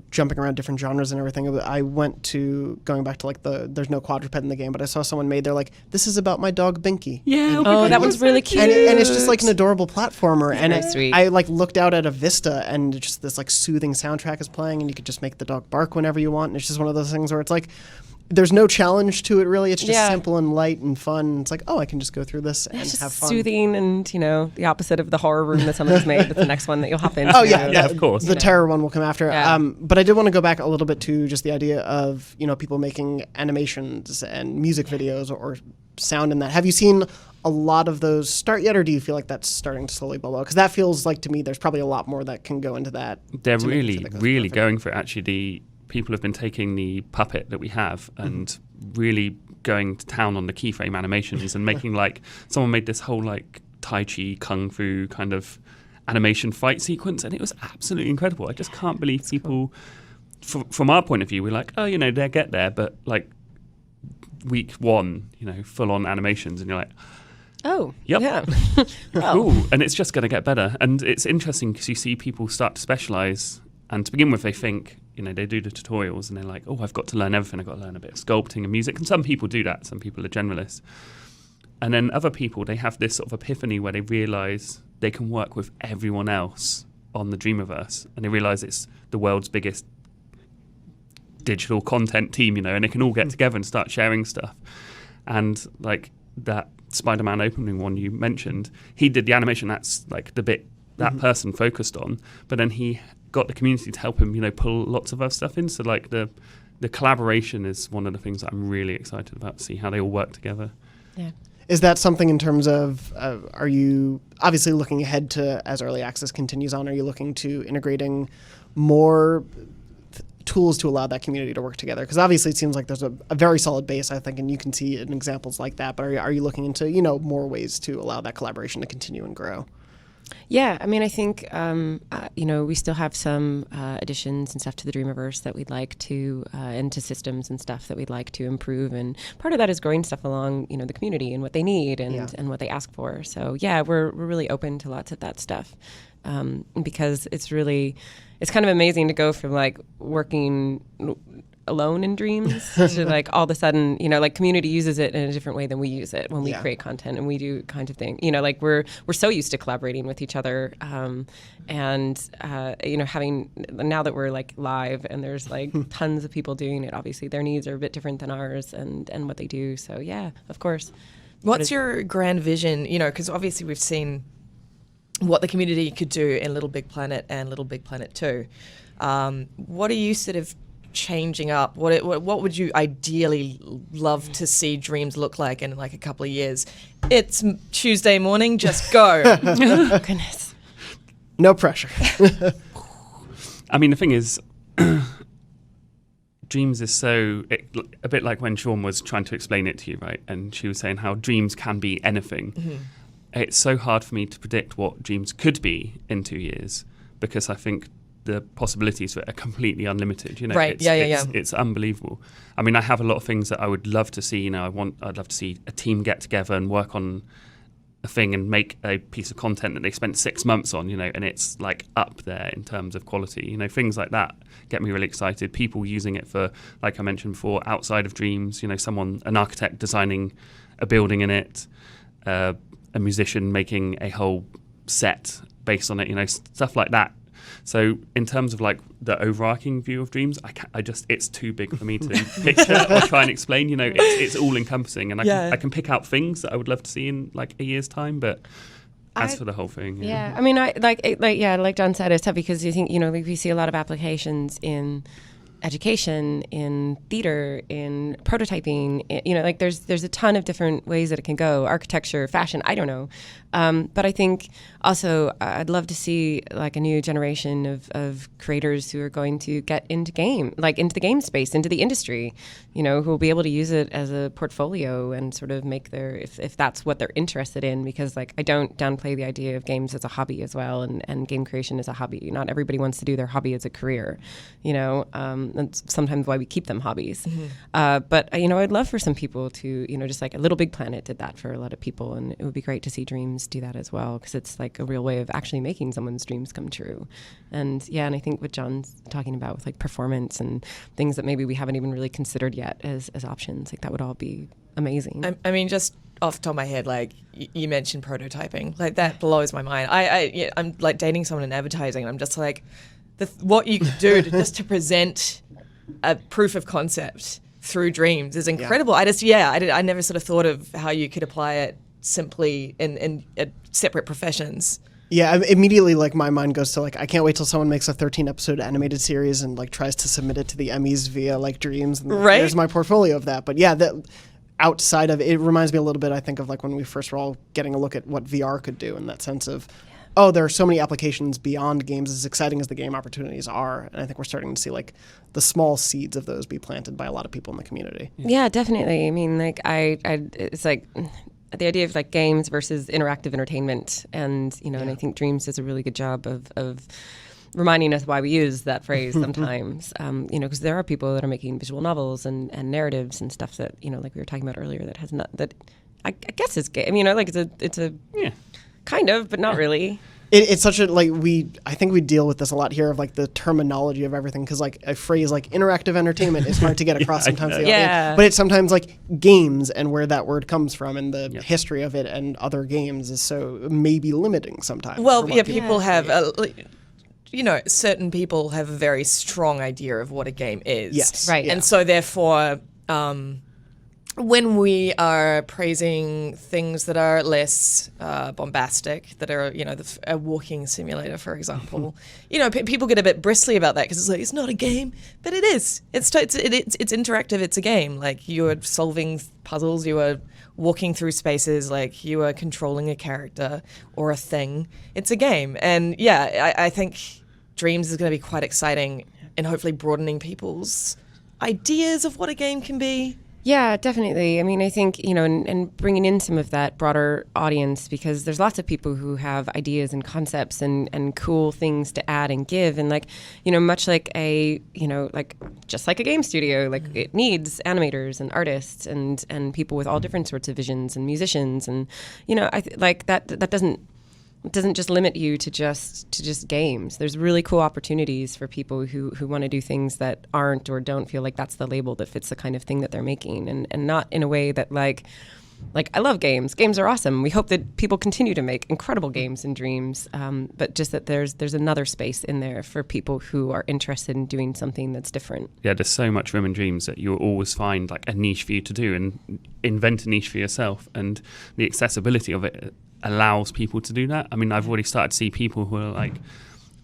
jumping around different genres and everything, I went to going back to like there's no quadruped in the game, but I saw someone made, they're like, this is about my dog Binky. Yeah. Oh, that one's really cute. And it's just like an adorable platformer, and Very sweet. I like looked out at a vista, and just this like soothing soundtrack is playing, and you could just make the dog bark whenever you want, and it's just one of those things where it's like there's no challenge to it really. It's just simple and light and fun. It's like, I can just go through this and It's just have fun. soothing, and the opposite of the horror room that someone's made. That's the next one that you'll hop into. Oh yeah, Yeah, of course. The terror one will come after. Yeah. But I did want to go back a little bit to just the idea of people making animations and music videos or sound in that. Have you seen a lot of those start yet, or do you feel like that's starting to slowly bubble out? Because that feels like to me there's probably a lot more that can go into that. They're to make it really, feel like that's really perfect. going for it. Actually, the people have been taking the puppet that we have and really going to town on the keyframe animations and making like someone made this whole like Tai Chi Kung Fu kind of animation fight sequence, and it was absolutely incredible. I just can't believe people, from our point of view, we're like, they get there, but like week one, full on animations, and you're like, Oh, Yep. yeah. cool, and it's just going to get better. And it's interesting because you see people start to specialize, and to begin with they think, they do the tutorials and they're like, I've got to learn everything. I've got to learn a bit of sculpting and music. And some people do that. Some people are generalists. And then other people, they have this sort of epiphany where they realize they can work with everyone else on the Dreamiverse, and they realize it's the world's biggest digital content team, and they can all get together and start sharing stuff. And like that Spider-Man opening one you mentioned, he did the animation. That's like the bit that person focused on, but then he got the community to help him, pull lots of other stuff in. So like the collaboration is one of the things that I'm really excited about to see how they all work together. Yeah. Is that something in terms of, are you obviously looking ahead to, as early access continues on, are you looking to integrating more tools to allow that community to work together? Because obviously it seems like there's a very solid base, I think, and you can see it in examples like that, but are you looking into, more ways to allow that collaboration to continue and grow? Yeah, I mean, I think, we still have some additions and stuff to the Dreamiverse that we'd like to, and to systems and stuff that we'd like to improve. And part of that is growing stuff along, the community and what they need and what they ask for. So, yeah, we're really open to lots of that stuff because it's kind of amazing to go from, like, working alone in Dreams to like all of a sudden, like community uses it in a different way than we use it when we create content and we do kind of thing. Like we're so used to collaborating with each other, and having now that we're like live and there's like tons of people doing it. Obviously, their needs are a bit different than ours, and what they do. So yeah, of course. What's your grand vision? Because obviously we've seen what the community could do in Little Big Planet and Little Big Planet 2. What are you sort of changing up? What would you ideally love to see Dreams look like in like a couple of years? It's Tuesday morning, just go. Oh, goodness. No pressure. I mean, the thing is, Dreams is a bit like when Sean was trying to explain it to you, right? And she was saying how Dreams can be anything. Mm-hmm. It's so hard for me to predict what Dreams could be in 2 years, because I think the possibilities for it are completely unlimited. Right. It's unbelievable. I mean, I have a lot of things that I would love to see. I'd love to see a team get together and work on a thing and make a piece of content that they spent 6 months on, and it's like up there in terms of quality. Things like that get me really excited. People using it for, like I mentioned before, outside of Dreams. An architect designing a building in it, a musician making a whole set based on it. Stuff like that. So in terms of like the overarching view of Dreams, it's too big for me to picture or try and explain. It's all encompassing, and I can pick out things that I would love to see in like a year's time. But as for the whole thing, I mean, like John said, it's tough because you think we see a lot of applications in education, in theater, in prototyping. There's a ton of different ways that it can go. Architecture, fashion, I don't know. But I think also I'd love to see like a new generation of creators who are going to get into into the game space, into the industry, who will be able to use it as a portfolio and sort of make if that's what they're interested in. Because I don't downplay the idea of games as a hobby as well, and game creation as a hobby. Not everybody wants to do their hobby as a career, That's sometimes why we keep them hobbies. Mm-hmm. But I'd love for some people to, just like a Little Big Planet did that for a lot of people, and it would be great to see Dreams do that as well, because it's like a real way of actually making someone's dreams come true. And I think what John's talking about with like performance and things that maybe we haven't even really considered yet as options, like that would all be amazing. I mean, just off the top of my head, like you mentioned prototyping, like that blows my mind. I'm like dating someone in advertising, and I'm just like, what you could do to present a proof of concept through Dreams is incredible. Yeah. I never sort of thought of how you could apply it simply in separate professions. Yeah, immediately like my mind goes to like, I can't wait till someone makes a 13-episode animated series and like tries to submit it to the Emmys via like Dreams. And right. There's my portfolio of that. But yeah, that outside of it reminds me a little bit, I think, of like when we first were all getting a look at what VR could do, in that sense of, there are so many applications beyond games, as exciting as the game opportunities are. And I think we're starting to see like the small seeds of those be planted by a lot of people in the community. Yeah, definitely. I mean, like it's like the idea of like games versus interactive entertainment, and and I think Dreams does a really good job of reminding us why we use that phrase sometimes. Because there are people that are making visual novels and narratives and stuff that like we were talking about earlier, that has not, that I guess is game. I mean, like it's a kind of, but not really. It's such a I think we deal with this a lot here of like the terminology of everything, because like a phrase like interactive entertainment is hard to get across sometimes. But it's sometimes like games and where that word comes from and the history of it and other games is so maybe limiting sometimes. Well, people have certain people have a very strong idea of what a game is. Yes. Right. And so therefore, when we are praising things that are less bombastic, that are, a walking simulator, for example, people get a bit bristly about that because it's like, it's not a game, but it is. It's interactive. It's a game. Like, you are solving puzzles. You are walking through spaces. Like, you are controlling a character or a thing. It's a game. And I think Dreams is going to be quite exciting and hopefully broadening people's ideas of what a game can be. Yeah, definitely. I mean, I think, and bringing in some of that broader audience, because there's lots of people who have ideas and concepts and cool things to add and give. And like, much like just like a game studio, like it needs animators and artists and people with all different sorts of visions and musicians. And, I like that doesn't just limit you to just games. There's really cool opportunities for people who want to do things that aren't or don't feel like that's the label that fits the kind of thing that they're making, and not in a way that like I love games. Games are awesome. We hope that people continue to make incredible games and Dreams, but just that there's another space in there for people who are interested in doing something that's different. Yeah, there's so much room in Dreams that you'll always find like a niche for you to do and invent a niche for yourself, and the accessibility of it allows people to do that. I mean, I've already started to see people who are like,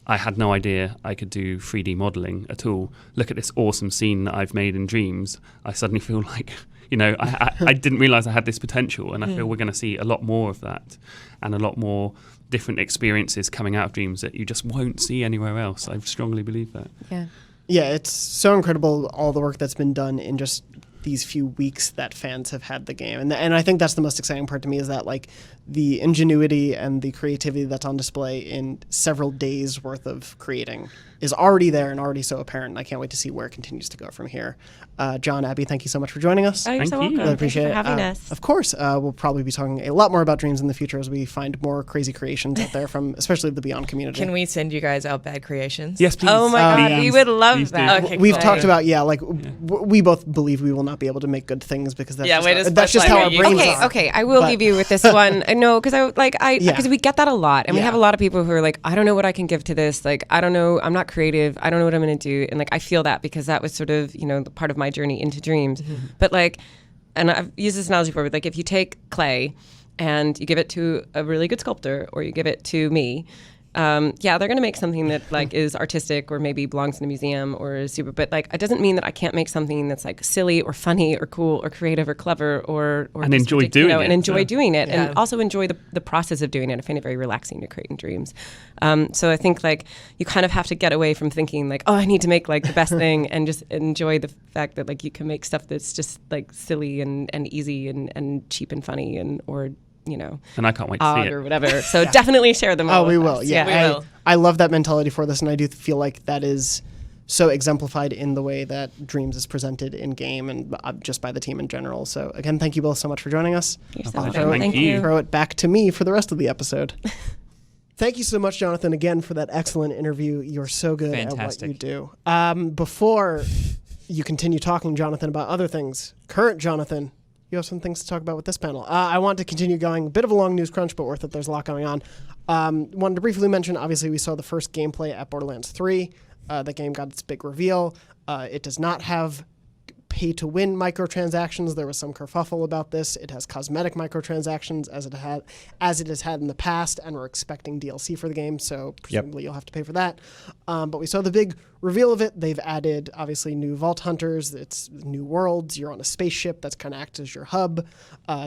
I had no idea I could do 3D modeling at all. Look at this awesome scene that I've made in Dreams. I suddenly feel like, I didn't realize I had this potential, and I feel we're going to see a lot more of that and a lot more different experiences coming out of Dreams that you just won't see anywhere else. I strongly believe that. Yeah. Yeah, it's so incredible, all the work that's been done in just these few weeks that fans have had the game. And I think that's the most exciting part to me, is that like the ingenuity and the creativity that's on display in several days worth of creating is already there and already so apparent. And I can't wait to see where it continues to go from here. John, Abby, thank you so much for joining us. Oh, you're so Thank you. welcome. Really appreciate Thanks it. for having us. Of course, we'll probably be talking a lot more about Dreams in the future as we find more crazy creations out there from especially the Beyond community. Can we send you guys our bad creations? Yes, please. Oh my God, yeah. we would love Please do. that. Okay, We've cool. talked about, we both believe we will not be able to make good things because that's Yeah, just, we're just that's just how our spotlighting you. brains Okay, are. okay, I will But- leave you with this one. No, because Yeah. because we get that a lot, and we Yeah. have a lot of people who are like, I don't know what I can give to this. Like, I don't know, I'm not creative. I don't know what I'm going to do. And like, I feel that because that was sort of part of my journey into Dreams. But like, and I've used this analogy before, but like if you take clay and you give it to a really good sculptor, or you give it to me. They're going to make something that like is artistic or maybe belongs in a museum or is super, but like it doesn't mean that I can't make something that's like silly or funny or cool or creative or clever or And just enjoy doing it. and enjoy Yeah. doing it, Yeah. and also enjoy the process of doing it. I find it very relaxing to create in Dreams. So I think like you kind of have to get away from thinking like, oh, I need to make like the best thing, and just enjoy the fact that like you can make stuff that's just like silly and easy and cheap and funny and or And I can't wait to see odd it. or whatever. So definitely share them all. Oh, we with will. us. Yeah, we will. I love that mentality for this, and I do feel like that is so exemplified in the way that Dreams is presented in game and just by the team in general. So again, thank you both so much for joining us. You're so pleasure. welcome. Thank Thank you. you. Throw it back to me for the rest of the episode. Thank you so much, Jonathan, again for that excellent interview. You're so good Fantastic. at what you do. Before you continue talking, Jonathan, about other things, current Jonathan, you have some things to talk about with this panel. I want to continue going. A bit of a long news crunch, but worth it. There's a lot going on. Wanted to briefly mention, obviously, we saw the first gameplay at Borderlands 3. The game got its big reveal. It does not have pay-to-win microtransactions. There was some kerfuffle about this. It has cosmetic microtransactions as it has had in the past, and we're expecting DLC for the game, so presumably you'll have to pay for that. But we saw the big reveal of it. They've added, obviously, new Vault Hunters. It's new worlds. You're on a spaceship that's kind of acts as your hub.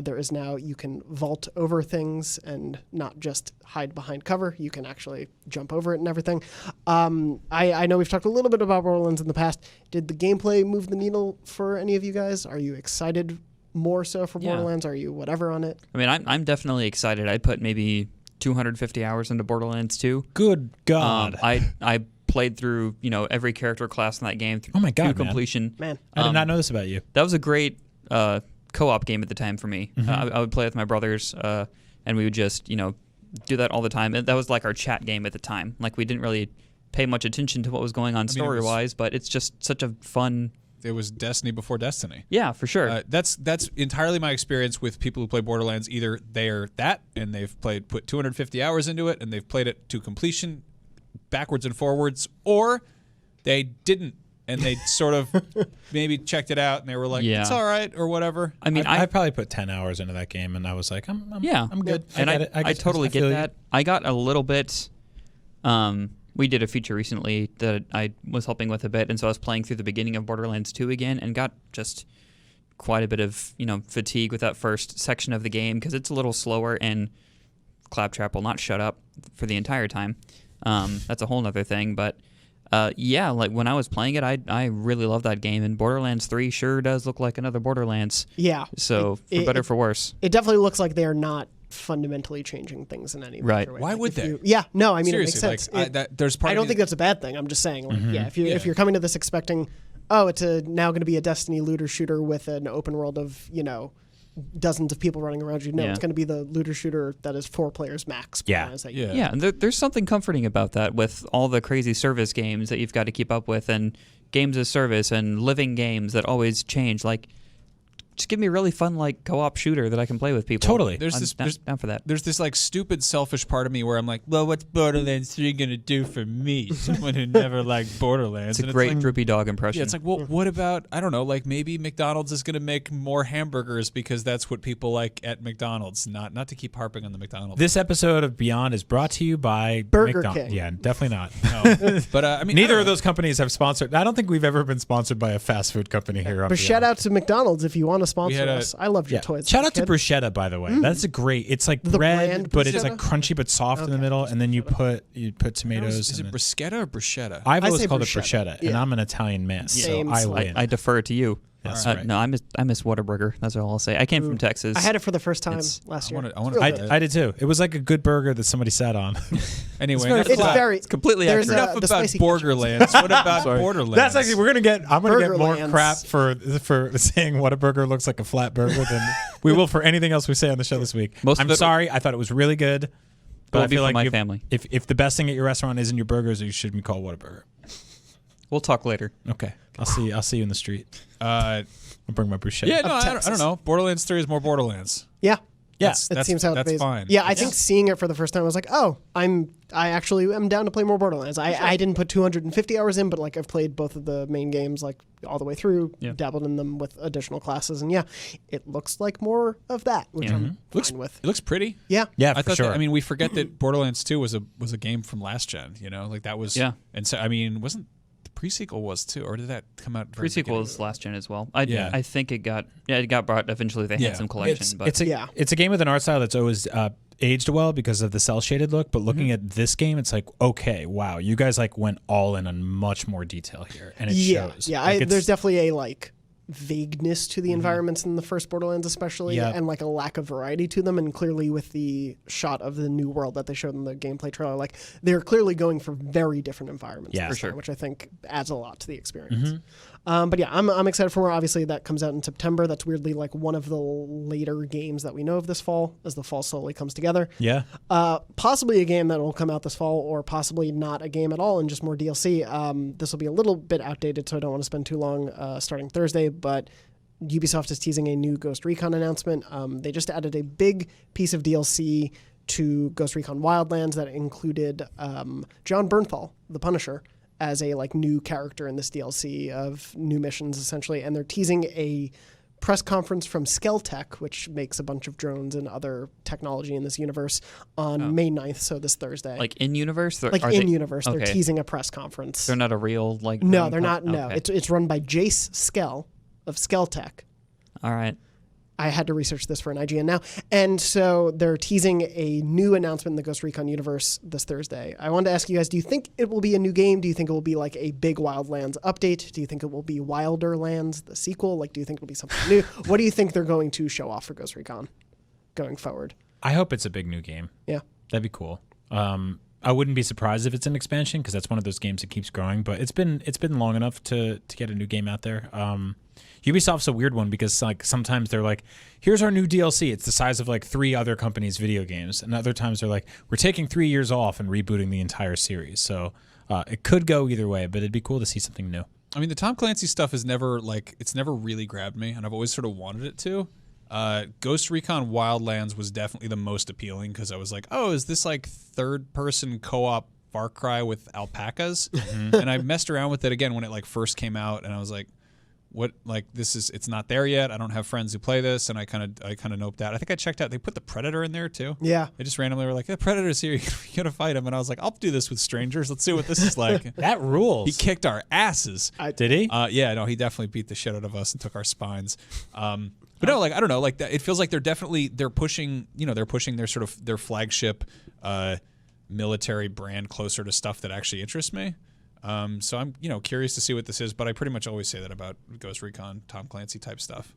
There is now, you can vault over things and not just hide behind cover. You can actually jump over it and everything. I know we've talked a little bit about Borderlands in the past. Did the gameplay move the needle for any of you guys? Are you excited more so for Yeah. Borderlands? Are you whatever on it? I mean, I'm definitely excited. I put maybe 250 hours into Borderlands 2. Good God. I played through every character class in that game Oh my God, to man. completion. Man. I did not know this about you. That was a great co-op game at the time for me. I would play with my brothers, and we would just do that all the time. And that was like our chat game at the time. Like we didn't really pay much attention to what was going on it was- story-wise, but it's just such a fun. It was Destiny before Destiny. Yeah, for sure. That's entirely my experience with people who play Borderlands. Either they're that and they've put 250 hours into it and they've played it to completion, backwards and forwards, or they didn't and they sort of maybe checked it out and they were like, Yeah. it's all right or whatever. I mean, I probably put 10 hours into that game, and I was like, I'm good. And get it. I totally get feel you. that. I got a little bit. We did a feature recently that I was helping with a bit, and so I was playing through the beginning of Borderlands 2 again, and got just quite a bit of fatigue with that first section of the game because it's a little slower, and Claptrap will not shut up for the entire time. That's a whole other thing, but. Like when I was playing it, I really love that game, and Borderlands 3 sure does look like another Borderlands. Yeah. So for better or for worse. It definitely looks like they are not fundamentally changing things in any Right. major way. Why Like, would if they? you- Yeah, no, I mean Seriously, it makes sense. there's part I of don't me think that's a bad thing. I'm just saying, like, if Yeah. you're coming to this expecting, oh, it's now going to be a Destiny looter shooter with an open world of dozens of people running around you. No, Yeah. it's going to be the looter shooter that is 4 players max. Yeah. It's like- Yeah. Yeah, and there's something comforting about that with all the crazy service games that you've got to keep up with, and games as service and living games that always change. Like, just give me a really fun co-op shooter that I can play with people. Totally. I'm down for that. There's this stupid selfish part of me where I'm like, well, what's Borderlands 3 gonna do for me, someone who never liked Borderlands? It's a And great like, droopy dog impression. yeah, it's like, well, what about, I don't know, maybe McDonald's is going to make more hamburgers because that's what people like at McDonald's. Not to keep harping on the McDonald's. This episode of Beyond is brought to you by Burger McDonald's. King. Yeah, definitely not. No. But I mean, Neither I of don't those companies have sponsored. I don't think we've ever been sponsored by a fast food company here. on But shout Beyond. out to McDonald's if you want to sponsor had a- us. I loved your Yeah. toys. Shout as a out to kid. bruschetta, by the way. That's a great. It's like The bread, brand but it's bruschetta? like crunchy but soft in the Okay. middle, and then you put know. tomatoes. Is and it then- bruschetta or bruschetta? I've I always say called it bruschetta. bruschetta, and Yeah. I'm an Italian man, Same so I slide. win. I defer to you. Yes, All right. No, I miss Whataburger. That's all I'll say. I came from Texas. I had it for the first time It's- last year. I want It's to. really good. I did too. It was like a good burger that somebody sat on. Anyway, very enough It's about- very completely there's accurate. a- enough the about spicy Borderlands. What about Borderlands? That's actually I'm gonna get more Burgerlands. crap for saying Whataburger looks like a flat burger than we will for anything else we say on the show this week. Most I'm of it- sorry. I thought it was really good, but It'll I be feel for like my you- family. If the best thing at your restaurant isn't your burgers, you shouldn't be called Whataburger. We'll talk later. Okay, I'll see you in the street. Uh, I'll bring my bruschetta. yeah, no, I Texas. don't know. Borderlands 3 is more Borderlands. Yeah. Yeah, It seems how that's it's fine. Yeah, I think seeing it for the first time, I was like, oh, I actually am down to play more Borderlands. I didn't put 250 hours in, but like I've played both of the main games like all the way through, dabbled in them with additional classes, and yeah, it looks like more of that, which I'm fine with. It looks pretty. Yeah. yeah, I for thought. sure. I mean, we forget that Borderlands 2 was a game from last gen. You know, like that was. Yeah. And so I mean, wasn't the pre-sequel was too, or did that come out? very Pre-sequel beginning? was last gen as well. Yeah. I think it got brought eventually. They Yeah. had some collection, but it's a game with an art style that's always aged well because of the cell shaded look. But looking at this game, it's like, okay, wow, you guys like went all in on much more detail here, and it shows. Yeah, Like, it's- there's definitely a like vagueness to the environments in the first Borderlands especially, Yeah. and like a lack of variety to them, and clearly with the shot of the new world that they showed in the gameplay trailer, like they're clearly going for very different environments Yeah. this For time, sure. which I think adds a lot to the experience. But yeah, I'm excited for more. Obviously that comes out in September. That's weirdly like one of the later games that we know of this fall as the fall slowly comes together. yeah. Possibly a game that will come out this fall, or possibly not a game at all and just more DLC. This will be a little bit outdated, so I don't want to spend too long starting Thursday, but Ubisoft is teasing a new Ghost Recon announcement. They just added a big piece of DLC to Ghost Recon Wildlands that included John Bernthal, the Punisher, as a like new character in this DLC of new missions essentially, and they're teasing a press conference from Skeltech, which makes a bunch of drones and other technology in this universe, on May 9th, so this Thursday. like in universe, Like are in they- universe, they're okay. teasing a press conference. They're not a real like. No, drone they're not. No, Okay. it's run by Jace Skell of Skeltech. All right. I had to research this for an IGN now. And so they're teasing a new announcement in the Ghost Recon universe this Thursday. I wanted to ask you guys, do you think it will be a new game? Do you think it will be like a big Wildlands update? Do you think it will be Wilderlands, the sequel? Like, do you think it'll be something new? What do you think they're going to show off for Ghost Recon going forward? I hope it's a big new game. Yeah. That'd be cool. I wouldn't be surprised if it's an expansion because that's one of those games that keeps growing. But it's been long enough to get a new game out there. Ubisoft's a weird one because like sometimes they're like, here's our new DLC. It's the size of like 3 other companies' video games, and other times they're like, we're taking 3 years off and rebooting the entire series. So it could go either way, but it'd be cool to see something new. I mean, the Tom Clancy stuff is never like it's never really grabbed me, and I've always sort of wanted it to. Ghost Recon Wildlands was definitely the most appealing because I was like, oh, is this like third-person co-op Far Cry with alpacas? And I messed around with it again when it like first came out, and I was like, what, like this is, it's not there yet. I don't have friends who play this, and I kind of noped out. I think I checked out, they put the Predator in there too. Yeah. They just randomly were like, the Predator's here, you gotta fight him. And I was like, I'll do this with strangers. Let's see what this is like. That rules. He kicked our asses. Did he? Yeah, no, he definitely beat the shit out of us and took our spines. But no, like I don't know, like that, it feels like they're pushing their sort of their flagship military brand closer to stuff that actually interests me. So I'm curious to see what this is, but I pretty much always say that about Ghost Recon, Tom Clancy type stuff.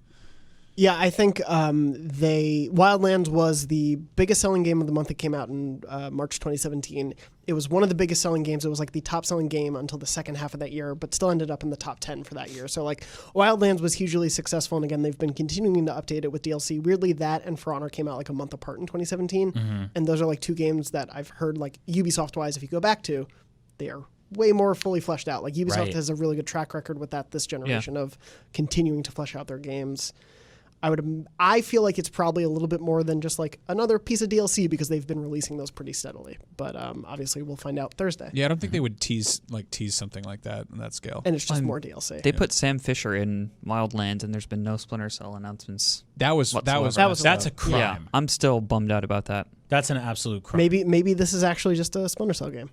Yeah, I think Wildlands was the biggest selling game of the month that came out in March 2017. It was one of the biggest selling games. It was like the top selling game until the second half of that year, but still ended up in the top 10 for that year. So like Wildlands was hugely successful, and again, they've been continuing to update it with DLC. Weirdly, that and For Honor came out like a month apart in 2017, and those are like 2 games that I've heard like Ubisoft-wise, if you go back to, they are way more fully fleshed out. Like Ubisoft has a really good track record with that this generation of continuing to flesh out their games. I feel like it's probably a little bit more than just like another piece of DLC because they've been releasing those pretty steadily. But obviously we'll find out Thursday. Yeah, I don't think they would tease something like that on that scale. And it's just more DLC. They put Sam Fisher in Wildlands, and there's been no Splinter Cell announcements. That was That's a crime. Yeah, I'm still bummed out about that. That's an absolute crime. Maybe this is actually just a Splinter Cell game.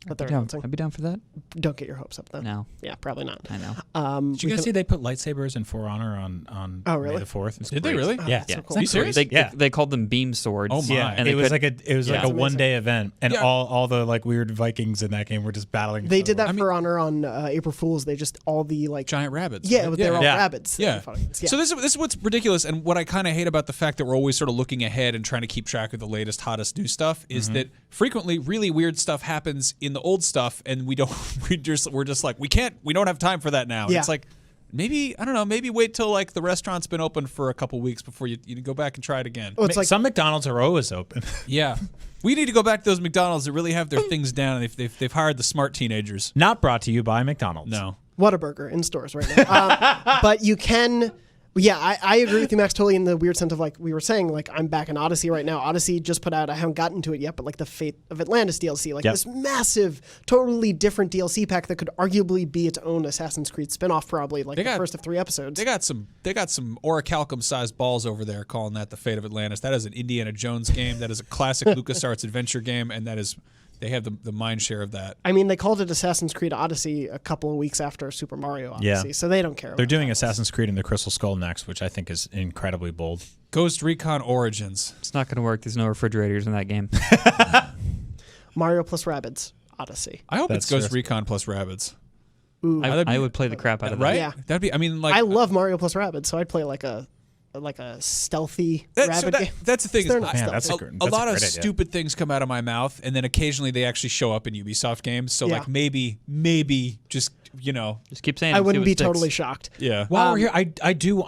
that they're I'd announcing. be down for that. Don't get your hopes up though. No, Yeah, probably not. I know. Did you guys see they put lightsabers in For Honor on Oh, really? May the 4th? It's Did they great. really? Oh, Yeah. that's so Yeah. cool. Are you serious? They called them beam swords. Oh, my. Yeah, And it they was could- like a That's amazing. one-day event, and Yeah. all the like weird Vikings in that game were just battling. They each did other. that for Honor on April Fools. They just all the like Giant rabbits. yeah, but they're all Yeah. rabbits. Yeah. Yeah. So this is what's ridiculous, and what I kind of hate about the fact that we're always sort of looking ahead and trying to keep track of the latest, hottest new stuff is that frequently really weird stuff happens in the old stuff, and we're just like we don't have time for that now. And Yeah. it's like maybe I don't know, maybe wait till like the restaurant's been open for a couple weeks before you go back and try it again. Well, it's like some McDonald's are always open. Yeah, we need to go back to those McDonald's that really have their things down. And they've hired the smart teenagers. Not brought to you by McDonald's. No. Whataburger in stores right now. But you can. Yeah, I agree with you, Max, totally in the weird sense of like we were saying, like I'm back in Odyssey right now. Odyssey just put out, I haven't gotten to it yet, but like the Fate of Atlantis DLC, like Yep. this massive, totally different DLC pack that could arguably be its own Assassin's Creed spinoff, probably like the first of 3 episodes. They got some orichalcum sized balls over there calling that the Fate of Atlantis. That is an Indiana Jones game. That is a classic LucasArts adventure game, and that is they have the mind share of that. I mean, they called it Assassin's Creed Odyssey a couple of weeks after Super Mario Odyssey, Yeah. so they don't care. They're about doing that. Assassin's Creed and the Crystal Skull next, which I think is incredibly bold. Ghost Recon Origins. It's not going to work. There's no refrigerators in that game. Mario plus Rabbids Odyssey. I hope That's it's Ghost true. Recon plus Rabbids. Ooh, I would play the crap out of that. Right? Yeah. That'd be. I mean, like I love Mario plus Rabbids, so I'd play like a stealthy rabbit game. that's the thing. They're Is, not Man, stealthy. that's a lot of great idea. stupid things come out of my mouth, and then occasionally they actually show up in Ubisoft games. So Yeah. like maybe just Just keep saying it. I see wouldn't what be sticks. totally shocked. yeah. While we're here,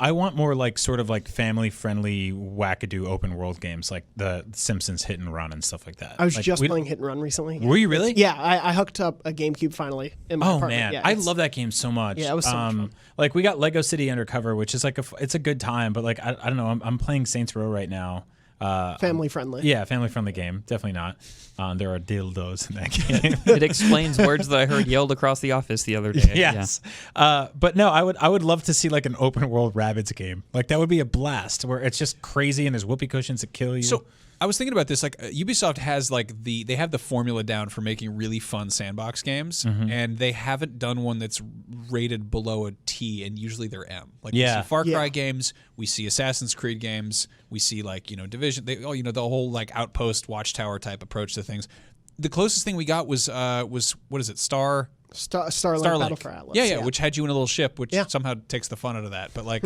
I want more like sort of like family friendly wackadoo open world games like the Simpsons Hit and Run and stuff like that. I was Like, just playing Hit and Run recently. Were you really? Yeah, I hooked up a GameCube finally in my Oh apartment. man, Yeah, I it's- love that game so much. Yeah, it was so much fun. Like we got Lego City Undercover, which is like it's a good time, but like I don't know, I'm playing Saints Row right now. family friendly. Yeah, family friendly game, definitely not. There are dildos in that game. It explains words that I heard yelled across the office the other day. Yes, but no, I would love to see like an open world Rabbids game. Like that would be a blast, where it's just crazy and there's whoopee cushions that kill you. So I was thinking about this. Like Ubisoft has like they have the formula down for making really fun sandbox games, and they haven't done one that's rated below a T, and usually they're M. Like we Yeah. see Far Cry Yeah. games, we see Assassin's Creed games, we see like Division. The whole like Outpost Watchtower type approach to things. The closest thing we got was what is it? Starlink Battle for Atlas. Yeah, which had you in a little ship, which Yeah. somehow takes the fun out of that. But like.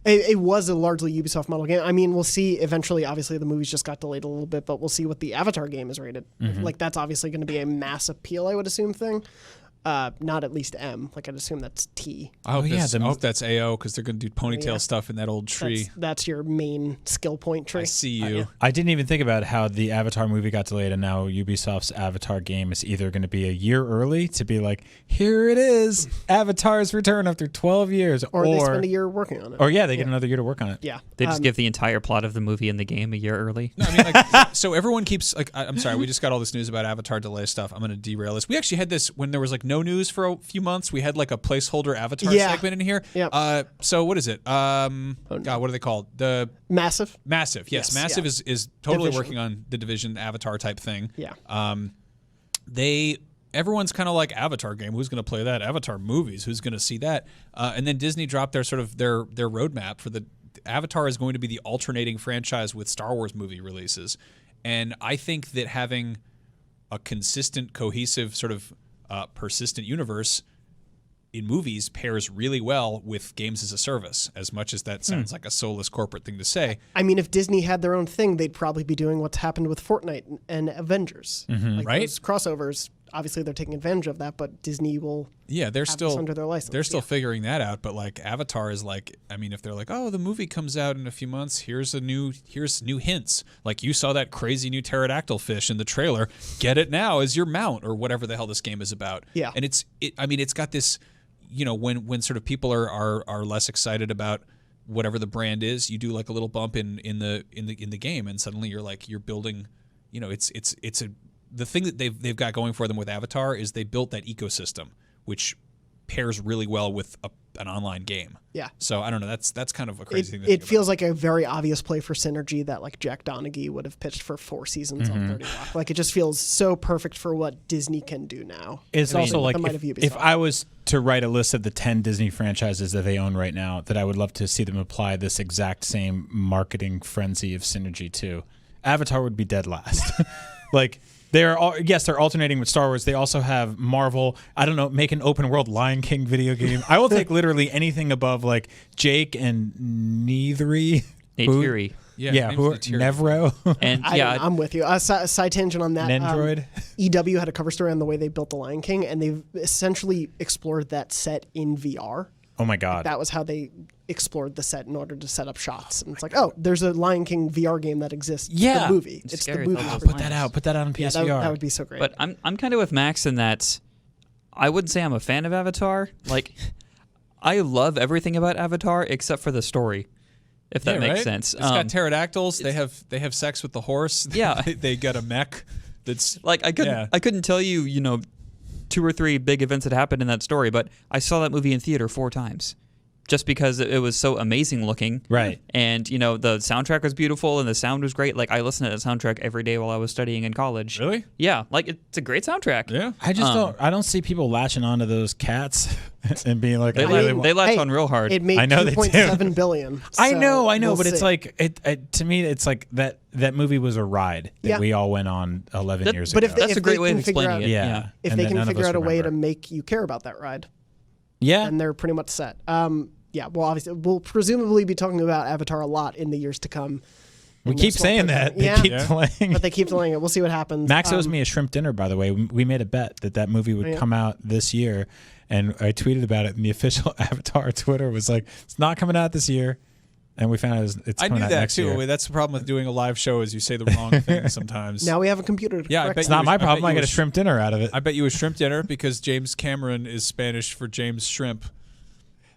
It was a largely Ubisoft model game. I mean, we'll see eventually. Obviously, the movies just got delayed a little bit, but we'll see what the Avatar game is rated. Like, that's obviously going to be a mass appeal, I would assume, thing. Not at least M. Like, I'd assume that's T. I hope, yeah, I hope that's AO because they're going to do ponytail Yeah. stuff in that old tree. That's your main skill point tree. I see you. I didn't even think about how the Avatar movie got delayed, and now Ubisoft's Avatar game is either going to be a year early to be like, here it is, Avatar's return after 12 years, Or they spend a year working on it. or yeah, they get another year to work on it. Yeah. They just give the entire plot of the movie and the game a year early. No, I mean, like, so everyone keeps like. I'm sorry, we just got all this news about Avatar delay stuff. I'm going to derail this. We actually had this when there was like no news for a few months. We had like a placeholder Avatar Yeah. segment in here. Yep. So what is it? God, what are they called? The Massive. Massive. Yes, Yes, Massive yeah. is totally Division. working on the Division Avatar type thing. Yeah. Everyone's kind of like Avatar game. Who's going to play that? Avatar movies. Who's going to see that? And then Disney dropped their sort of their roadmap for the Avatar is going to be the alternating franchise with Star Wars movie releases. And I think that having a consistent, cohesive, sort of persistent universe in movies pairs really well with games as a service, as much as that sounds like a soulless corporate thing to say. I mean, if Disney had their own thing, they'd probably be doing what's happened with Fortnite and Avengers. Like Right? Those crossovers, obviously they're taking advantage of that, but Disney will Yeah, they're have still this under their license. They're still Yeah. figuring that out, but like Avatar is like, I mean, if they're like, oh, the movie comes out in a few months, here's new hints. Like you saw that crazy new pterodactyl fish in the trailer, get it now as your mount or whatever the hell this game is about. Yeah. And it's got this, when sort of people are less excited about whatever the brand is, you do like a little bump in the game, and suddenly you're building, the thing that they've got going for them with Avatar is they built that ecosystem, which pairs really well with an online game. Yeah. So I don't know. That's kind of a crazy thing. To It think feels like a very obvious play for synergy that like Jack Donaghy would have pitched for 4 seasons on 30 Rock. Like it just feels so perfect for what Disney can do now. It's also like the might of if Ubisoft. I was to write a list of the 10 Disney franchises that they own right now, that I would love to see them apply this exact same marketing frenzy of synergy to, Avatar would be dead last. Like they're alternating with Star Wars. They also have Marvel. I don't know, make an open world Lion King video game. I will take literally anything above like Jake and Neytiri. Neytiri. Who are Nevro And I'm with you. Side tangent on that. Nendroid. EW had a cover story on the way they built the Lion King, and they've essentially explored that set in VR. Oh my god. That was how they explored the set in order to set up shots. And it's like, oh, there's a Lion King VR game that exists. Yeah. The movie. It's It's the scary. movie. Oh, Put that out. Put that out on Yeah, PSVR. that would be so great. But I'm kind of with Max in that I wouldn't say I'm a fan of Avatar. Like, I love everything about Avatar except for the story, if that makes sense. It's got pterodactyls. They have sex with the horse. Yeah. they get a mech. That's like I couldn't tell you 2 or 3 big events that happened in that story, but I saw that movie in theater 4 times. Just because it was so amazing looking. Right. And, the soundtrack was beautiful and the sound was great. Like, I listened to that soundtrack every day while I was studying in college. Really? Yeah. Like, it's a great soundtrack. Yeah. I just don't see people latching onto those cats and being like, They, I really they latch hey, on real hard. it made I know they do. $2.7 billion. I so know, we'll but it's see. like to me, it's like that movie was a ride that Yeah. we all went on 11 years but ago. if they- That's a great way can of figure explaining out- it. yeah, if and they that can none of figure us out a way to remember. make you care about that ride, yeah, and they're pretty much set. Yeah, well, obviously, we'll presumably be talking about Avatar a lot in the years to come. we in keep this whole saying thing. that. They Yeah. keep Yeah. delaying. But they keep delaying it. We'll see what happens. Max owes me a shrimp dinner, by the way. We made a bet that movie would Yeah. come out this year, and I tweeted about it, and the official Avatar Twitter was like, "It's not coming out this year," and we found out it's I coming knew out that next too. year. That's the problem with doing a live show is you say the wrong thing sometimes. Now we have a computer to Yeah, I correct bet It's that. not my I bet problem. I you get a was- shrimp dinner out of it. I bet you a shrimp dinner because James Cameron is Spanish for James Shrimp.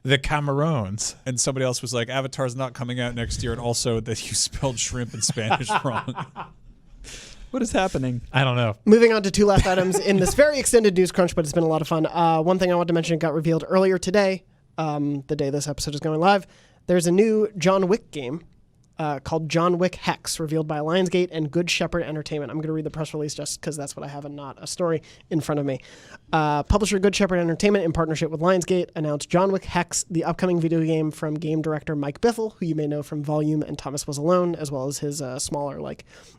The Camerons. And somebody else was like, Avatar's not coming out next year, and also that you spelled shrimp in Spanish wrong. What is happening? I don't know. Moving on to 2 last items in this very extended news crunch, but it's been a lot of fun. One thing I wanted to mention got revealed earlier today, the day this episode is going live. There's a new John Wick game called John Wick Hex, revealed by Lionsgate and Good Shepherd Entertainment. I'm going to read the press release just because that's what I have and not a story in front of me. Publisher Good Shepherd Entertainment, in partnership with Lionsgate, announced John Wick Hex, the upcoming video game from game director Mike Bithell, who you may know from Volume and Thomas Was Alone, as well as his smaller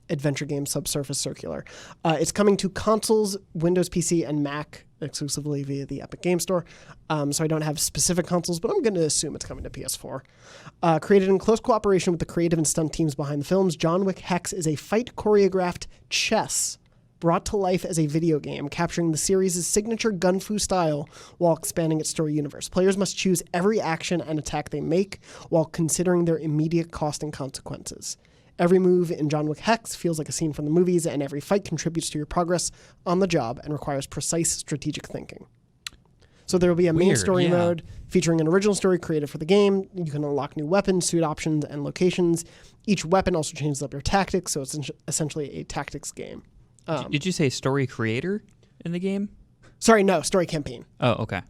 adventure game Subsurface Circular. It's coming to consoles, Windows PC, and Mac exclusively via the Epic Game Store. So I don't have specific consoles, but I'm going to assume it's coming to PS4. Created in close cooperation with the creative and stunt teams behind the films, John Wick Hex is a fight choreographed chess brought to life as a video game, capturing the series' signature gun-fu style while expanding its story universe. Players must choose every action and attack they make while considering their immediate cost and consequences. Every move in John Wick Hex feels like a scene from the movies, and every fight contributes to your progress on the job and requires precise strategic thinking. So there will be a main Weird, story yeah. mode featuring an original story created for the game. You can unlock new weapons, suit options, and locations. Each weapon also changes up your tactics, so it's essentially a tactics game. Did you say story creator in the game? Sorry, no, story campaign. Oh, okay.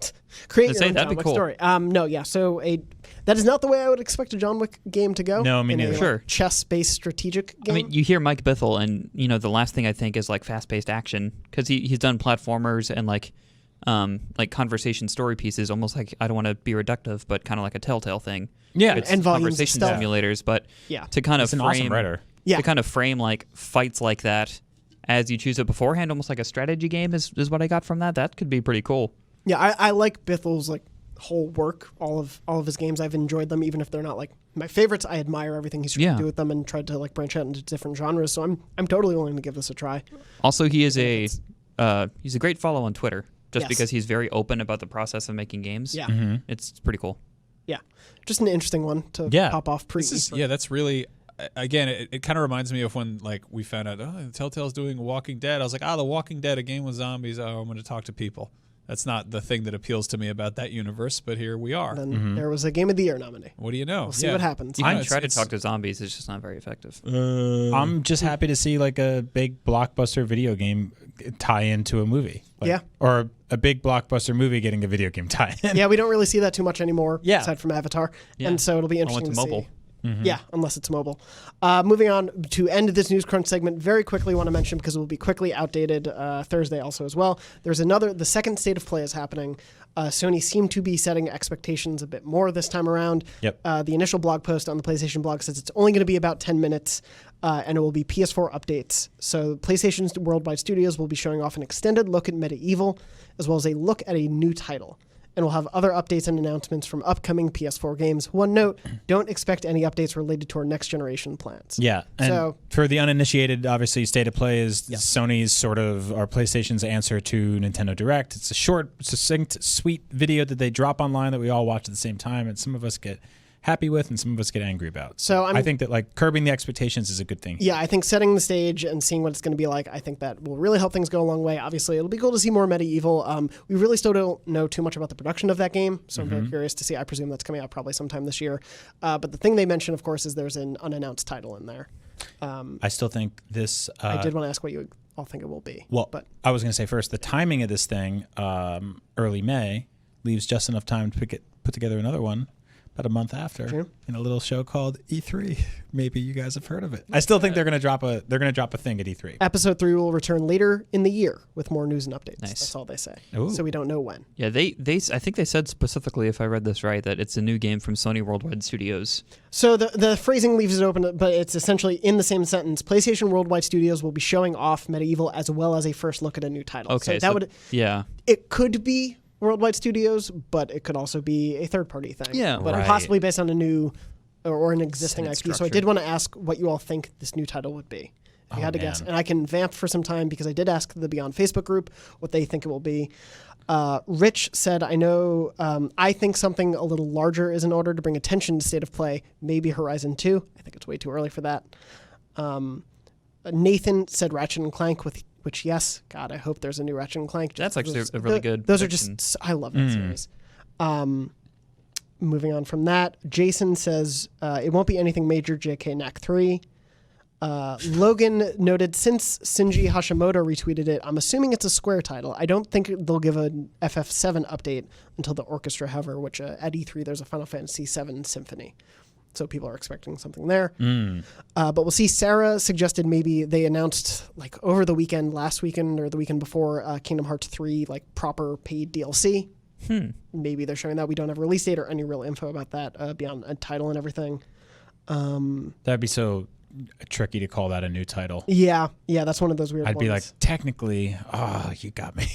Create Let's your say own that'd John be Wick cool. story. No, yeah. So that is not the way I would expect a John Wick game to go. No, me in a, neither. Sure. chess-based strategic game. I mean, you hear Mike Bithell, and the last thing I think is fast-paced action because he's done platformers and conversation story pieces, almost like I don't want to be reductive, but kind of like a Telltale thing. Yeah, It's and volumes of conversation stuff. simulators, but Yeah. to kind of He's an frame awesome writer. Yeah. to kind of frame fights like that as you choose it beforehand, almost like a strategy game is what I got from that. That could be pretty cool. Yeah, I like Bithell's whole work. All of his games, I've enjoyed them, even if they're not my favorites. I admire everything he's tried Yeah. to do with them and tried to branch out into different genres. So I'm totally willing to give this a try. Also, he is he's a great follow on Twitter just Yes. because he's very open about the process of making games. Yeah, It's pretty cool. yeah, just an interesting one to Yeah. pop off pre. That's really, again, it kind of reminds me of when we found out, Telltale's doing Walking Dead. I was like, The Walking Dead, a game with zombies. Oh, I'm going to talk to people. That's not the thing that appeals to me about that universe, but here we are. Then there was a Game of the Year nominee. What do you know? We'll see what happens. You I can know, try to it's- talk to zombies. It's just not very effective. I'm just happy to see like a big blockbuster video game tie into a movie. Like, Yeah. Or a big blockbuster movie getting a video game tie-in. Yeah, we don't really see that too much anymore, Yeah. aside from Avatar. Yeah. And so it'll be Unless interesting it's to mobile. see. Yeah, unless it's mobile. Moving on to end this Newscrunch segment, very quickly want to mention, because it will be quickly outdated Thursday also as well, there's the second State of Play is happening. Sony seemed to be setting expectations a bit more this time around. Yep. The initial blog post on the PlayStation blog says it's only going to be about 10 minutes, and it will be PS4 updates. So PlayStation's Worldwide Studios will be showing off an extended look at Medieval, as well as a look at a new title. And we'll have other updates and announcements from upcoming PS4 games. One note, don't expect any updates related to our next generation plans. Yeah, and So- for the uninitiated, obviously, State of Play is Sony's sort of, or PlayStation's answer to Nintendo Direct. It's a short, succinct, sweet video that they drop online that we all watch at the same time, and some of us get happy with and some of us get angry about. So I think that like curbing the expectations is a good thing. Yeah, I think setting the stage and seeing what it's going to be like, I think that will really help things go a long way. Obviously, it'll be cool to see more Medieval. We really still don't know too much about the production of that game, so I'm very curious to see. I presume that's coming out probably sometime this year. But the thing they mentioned, of course, is there's an unannounced title in there. I still think this... I did want to ask what you all think it will be. Well, but I was going to say first, the timing of this thing, early May, leaves just enough time to put together another one about a month after in a little show called E3. Maybe you guys have heard of it. I still think they're going to drop a thing at E3. Episode 3 will return later in the year with more news and updates. Nice. That's all they say. Ooh. So we don't know when. Yeah, they I think they said specifically, if I read this right, that it's a new game from Sony Worldwide Studios. So the phrasing leaves it open, but it's essentially in the same sentence. PlayStation Worldwide Studios will be showing off Medieval as well as a first look at a new title. Okay, so that would yeah. it could be Worldwide Studios, but it could also be a third-party thing. Yeah, but right. possibly based on a new or an existing IP. Senate So I structure. did want to ask what you all think this new title would be. If you had to guess, man. and I can vamp for some time because I did ask the Beyond Facebook group what they think it will be. Rich said, I know, I think something a little larger is in order to bring attention to State of Play, maybe Horizon 2. I think it's way too early for that. Nathan said Ratchet and Clank, which yes, God, I hope there's a new Ratchet and Clank. That's actually a really good Those are prediction. just, I love that series. Moving on from that, Jason says it won't be anything major, JK Knack 3. Logan noted, since Shinji Hashimoto retweeted it, I'm assuming it's a Square title. I don't think they'll give an FF7 update until the Orchestra Hover, which at E3 there's a Final Fantasy VII Symphony. So people are expecting something there. But we'll see. Sarah suggested maybe they announced like over the weekend, last weekend or the weekend before, Kingdom Hearts 3, like proper paid DLC. Maybe they're showing that. We don't have a release date or any real info about that beyond a title and everything. That'd be so tricky to call that a new title. Yeah, that's one of those weird I'd ones. be like, technically, you got me.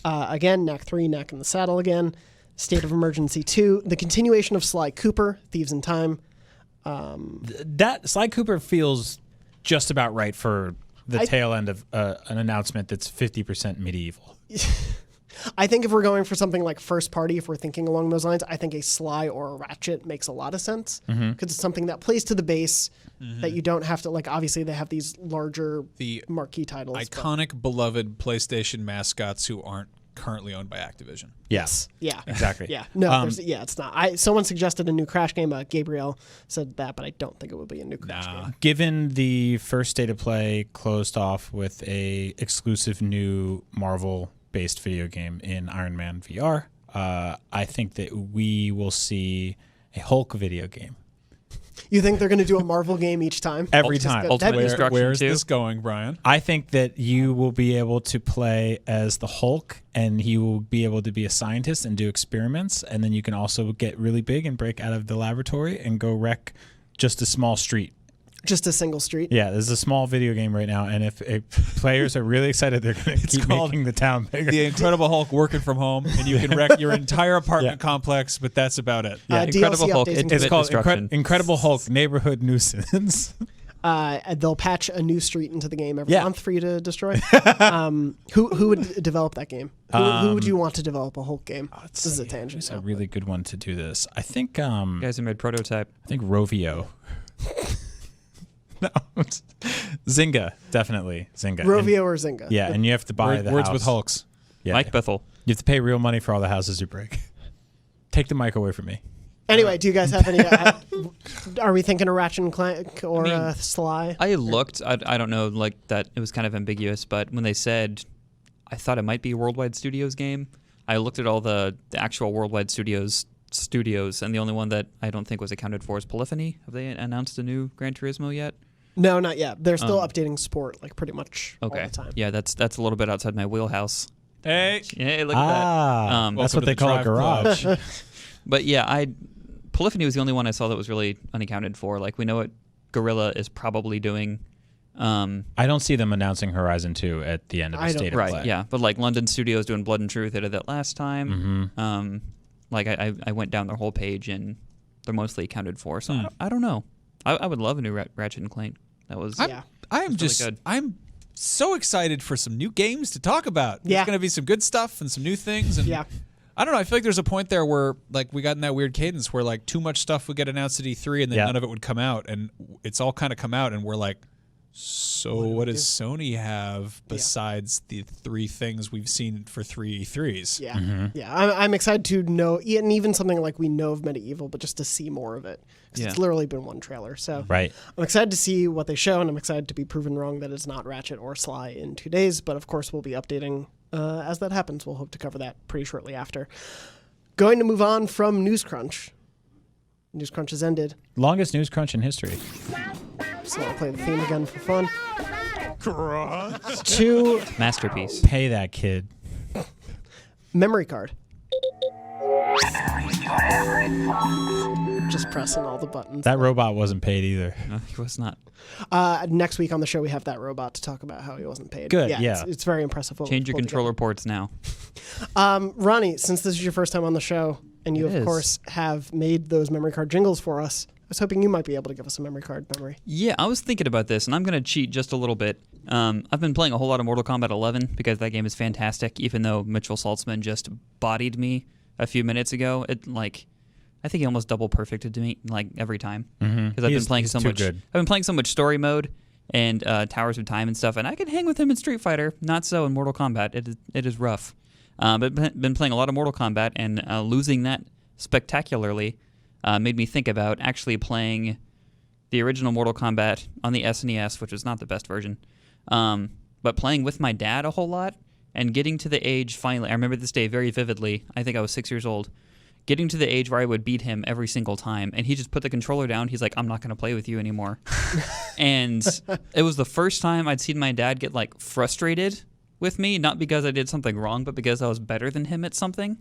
Again, Knack 3, Knack in the Saddle again. State of Emergency 2, the continuation of Sly Cooper, Thieves in Time. That Sly Cooper feels just about right for the tail end of an announcement that's 50% medieval. I think if we're going for something like first party, if we're thinking along those lines, I think a Sly or a Ratchet makes a lot of sense because it's something that plays to the base that you don't have to, like, obviously they have these larger The marquee titles. but- iconic, beloved PlayStation mascots who aren't currently owned by Activision. Yes. Yeah. Exactly. Yeah. No, it's not. Someone suggested a new Crash game. Gabriel said that, but I don't think it would be a new Crash game. Given the first State of Play closed off with a exclusive new Marvel-based video game in Iron Man VR, I think that we will see a Hulk video game. You think they're going to do a Marvel game each time? Every Just time. go- Ultimate that'd be- Destruction Where's 2? this going, Brian? I think that you will be able to play as the Hulk, and he will be able to be a scientist and do experiments, and then you can also get really big and break out of the laboratory and go wreck just a small street. Just a single street. Yeah, there's a small video game right now, and if players are really excited, they're going to keep called making the town bigger. The Incredible Hulk working from home, and you can wreck your entire apartment complex, but that's about it. Incredible DLC Hulk updates Infinite It's called Destruction. Incredible Hulk Neighborhood Nuisance. They'll patch a new street into the game every Yeah. month for you to destroy. Who would develop that game? Who would you want to develop a Hulk game? This is a tangent. It's now, a really good one to do this. I think You guys who made Prototype. Rovio. No, Zynga, definitely Zynga. Rovio or Zynga? And you have to buy the Words house. with Hulks. Yeah. Mike Bethel. You have to pay real money for all the houses you break. Take the mic away from me. Anyway, do you guys have any? Are we thinking of Ratchet and Clank or Sly? I looked. I don't know, like that. It was kind of ambiguous, but when they said, I thought it might be a Worldwide Studios game. I looked at all the actual Worldwide Studios, and the only one that I don't think was accounted for is Polyphony. Have they announced a new Gran Turismo yet? No, not yet. They're still updating sport like pretty much all the time. Yeah, that's a little bit outside my wheelhouse. Hey, look at that. That's what they call a garage. But yeah, Polyphony was the only one I saw that was really unaccounted for. Like, we know what Guerrilla is probably doing. I don't see them announcing Horizon 2 at the end of the state of play. Right, yeah. But like London Studios doing Blood and Truth, they did that last time. Like I went down their whole page and they're mostly accounted for. So I don't know. I would love a new Ratchet and Clank. That was I'm just really good. I'm so excited for some new games to talk about. There's going to be some good stuff and some new things. And I don't know. I feel like there's a point there where like we got in that weird cadence where like too much stuff would get announced at E3 and then none of it would come out, and it's all kind of come out, and we're like, so what does Sony have besides the 3 things we've seen for 3 E3s? Yeah, I'm excited to know, and even something like we know of Medieval, but just to see more of it. Because it's literally been one trailer. So I'm excited to see what they show, and I'm excited to be proven wrong that it's not Ratchet or Sly in 2 days. But of course, we'll be updating as that happens. We'll hope to cover that pretty shortly after. Going to move on from Newscrunch. Newscrunch has ended. Longest Newscrunch in history. So I'll play the theme again for fun. To masterpiece. Pay that kid. Memory card. Just pressing all the buttons. That robot wasn't paid either. No, he was not. Next week on the show, we have that robot to talk about how he wasn't paid. Good, It's very impressive. Change your controller ports now. Ronny, since this is your first time on the show, and you, of course, have made those memory card jingles for us, I was hoping you might be able to give us a memory card memory. Yeah, I was thinking about this, and I'm going to cheat just a little bit. I've been playing a whole lot of Mortal Kombat 11 because that game is fantastic, even though Mitchell Saltzman just bodied me a few minutes ago. I think he almost double perfected to me every time because I've been playing so much. I've been playing so much story mode and Towers of Time and stuff, and I can hang with him in Street Fighter. Not so in Mortal Kombat. It is rough. But been playing a lot of Mortal Kombat, and losing that spectacularly made me think about actually playing the original Mortal Kombat on the SNES, which is not the best version, but playing with my dad a whole lot and getting to the age finally. I remember this day very vividly. I think I was 6 years old. Getting to the age where I would beat him every single time, and he just put the controller down. He's like, I'm not going to play with you anymore. And it was the first time I'd seen my dad get frustrated with me, not because I did something wrong, but because I was better than him at something.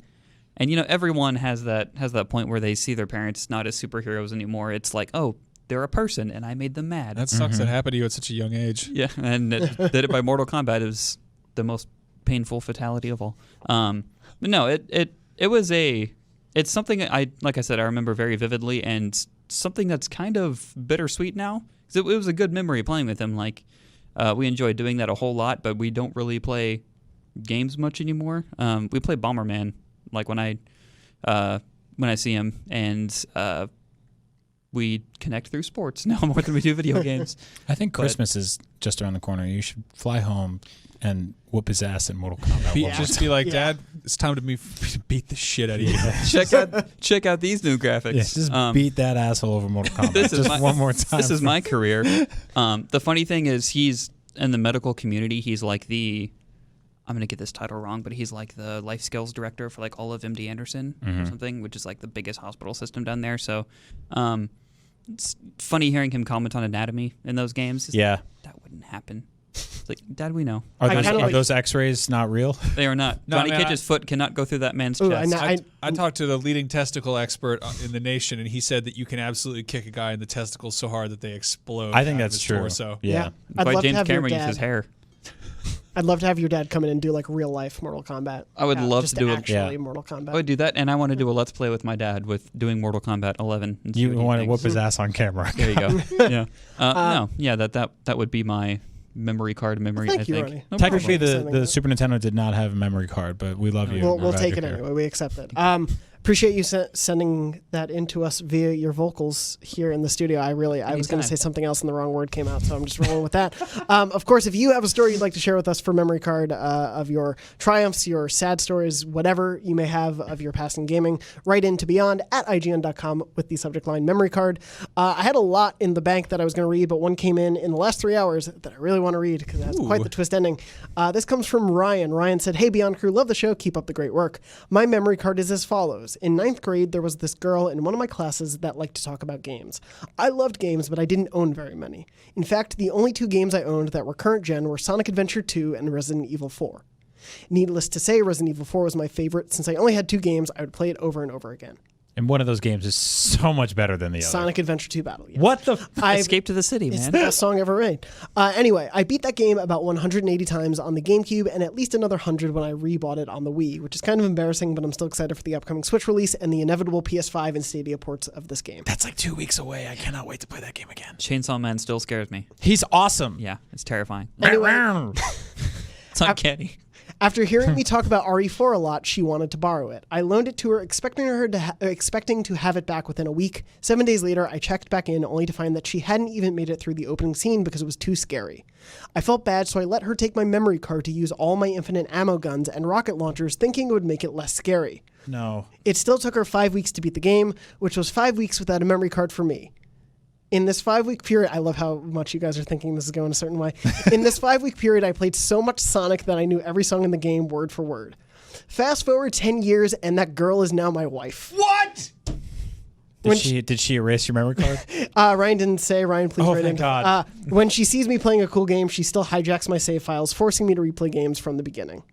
And everyone has that point where they see their parents not as superheroes anymore. It's like, oh, they're a person, and I made them mad. That sucks. That happened to you at such a young age. Yeah, and did it by Mortal Kombat. It was the most painful fatality of all. But no, it's something like I said, I remember very vividly, and something that's kind of bittersweet now. Because it was a good memory playing with him. We enjoyed doing that a whole lot, but we don't really play games much anymore. We play Bomberman, when I see him, and we connect through sports now more than we do video games. I think Christmas is just around the corner. You should fly home and whoop his ass in Mortal Kombat. Just be like, Dad, it's time to beat the shit out of you. check out these new graphics. Yeah, just beat that asshole over Mortal Kombat one more time. This is my career. The funny thing is, he's in the medical community. He's I'm going to get this title wrong, but he's the life skills director for all of MD Anderson or something, which is the biggest hospital system down there. So it's funny hearing him comment on anatomy in those games. That wouldn't happen. It's Dad, we know. Are those x-rays not real? They are not. Johnny Cage's foot cannot go through that man's chest. I talked to the leading testicle expert in the nation, and he said that you can absolutely kick a guy in the testicles so hard that they explode. I think that's true. Torso. Yeah. That's why James Cameron uses hair. I'd love to have your dad come in and do real life Mortal Kombat. I would love just to do Mortal Kombat. I would do that, and I want to do a Let's Play with my dad with doing Mortal Kombat 11. You want to whoop his ass on camera. There you go. Yeah. That would be my memory card memory. Thank you, think. Ronny. No Technically, the Super Nintendo did not have a memory card, but we love you. We'll take it anyway. We accept it. Appreciate you sending that in to us via your vocals here in the studio. I was going to say something else and the wrong word came out, so I'm just rolling with that. Of course, if you have a story you'd like to share with us for Memory Card of your triumphs, your sad stories, whatever you may have of your past in gaming, write in to beyond@ign.com with the subject line Memory Card. I had a lot in the bank that I was going to read, but one came in the last 3 hours that I really want to read because it has quite the twist ending. This comes from Ryan. Ryan said, "Hey, Beyond Crew, love the show. Keep up the great work. My memory card is as follows. In 9th grade, there was this girl in one of my classes that liked to talk about games. I loved games, but I didn't own very many. In fact, the only 2 games I owned that were current gen were Sonic Adventure 2 and Resident Evil 4. Needless to say, Resident Evil 4 was my favorite. Since I only had 2 games, I would play it over and over again. And one of those games is so much better than the other. Sonic Adventure 2 Battle. Yes. What the? Escape to the City, man. It's the best song ever made. Anyway, I beat that game about 180 times on the GameCube and at least another 100 when I rebought it on the Wii, which is kind of embarrassing, but I'm still excited for the upcoming Switch release and the inevitable PS5 and Stadia ports of this game. That's like 2 weeks away. I cannot wait to play that game again. Chainsaw Man still scares me. He's awesome. Yeah, it's terrifying. Anyway, It's uncanny. after hearing me talk about RE4 a lot, she wanted to borrow it. I loaned it to her, expecting to have it back within a week. 7 days later, I checked back in, only to find that she hadn't even made it through the opening scene because it was too scary. I felt bad, so I let her take my memory card to use all my infinite ammo guns and rocket launchers, thinking it would make it less scary. No. It still took her 5 weeks to beat the game, which was 5 weeks without a memory card for me. In this 5-week period, I love how much you guys are thinking this is going a certain way. In this 5-week period, I played so much Sonic that I knew every song in the game word for word. Fast forward 10 years, and that girl is now my wife. What? Did she erase your memory card? Ryan didn't say. Ryan, please write in. Thank God. When she sees me playing a cool game, she still hijacks my save files, forcing me to replay games from the beginning.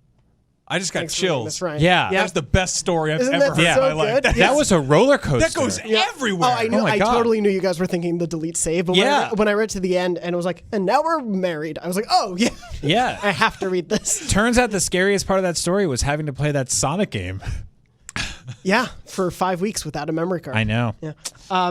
I just got Thanks for reading chills. this, Ryan. Yeah. That's the best story I've Isn't ever that heard so in my life. good? That was a roller coaster. That goes everywhere. Oh, I knew. Oh my I God. totally knew you guys were thinking the delete save. But Yeah. when I read to the end and it was like, and now we're married, I was like, oh yeah, Yeah. I have to read this. Turns out the scariest part of that story was having to play that Sonic game. Yeah, for 5 weeks without a memory card. I know. Yeah.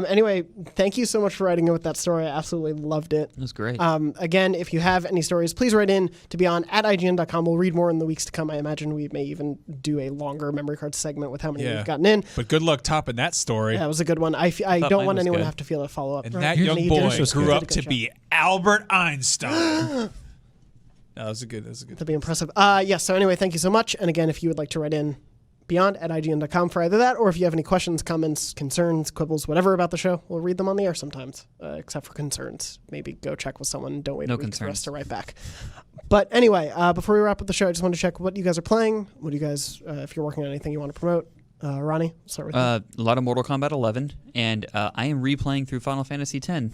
Anyway, thank you so much for writing in with that story. I absolutely loved it. It was great. Again, if you have any stories, please write in to beyond@ign.com. We'll read more in the weeks to come. I imagine we may even do a longer memory card segment with how many we've gotten in. But good luck topping that story. That was a good one. I don't mine want was anyone to good. have to feel a follow up. And that young boy grew up to be Albert Einstein. That was a good. To be impressive. Yes. So anyway, thank you so much. And again, if you would like to write in, beyond@ign.com for either that, or if you have any questions, comments, concerns, quibbles, whatever about the show, we'll read them on the air sometimes, except for concerns. Maybe go check with someone. Don't wait a week for us to write back. But anyway, before we wrap up the show, I just want to check what you guys are playing. What do you guys, if you're working on anything you want to promote. Ronnie, start with you. A lot of Mortal Kombat 11, and I am replaying through Final Fantasy 10.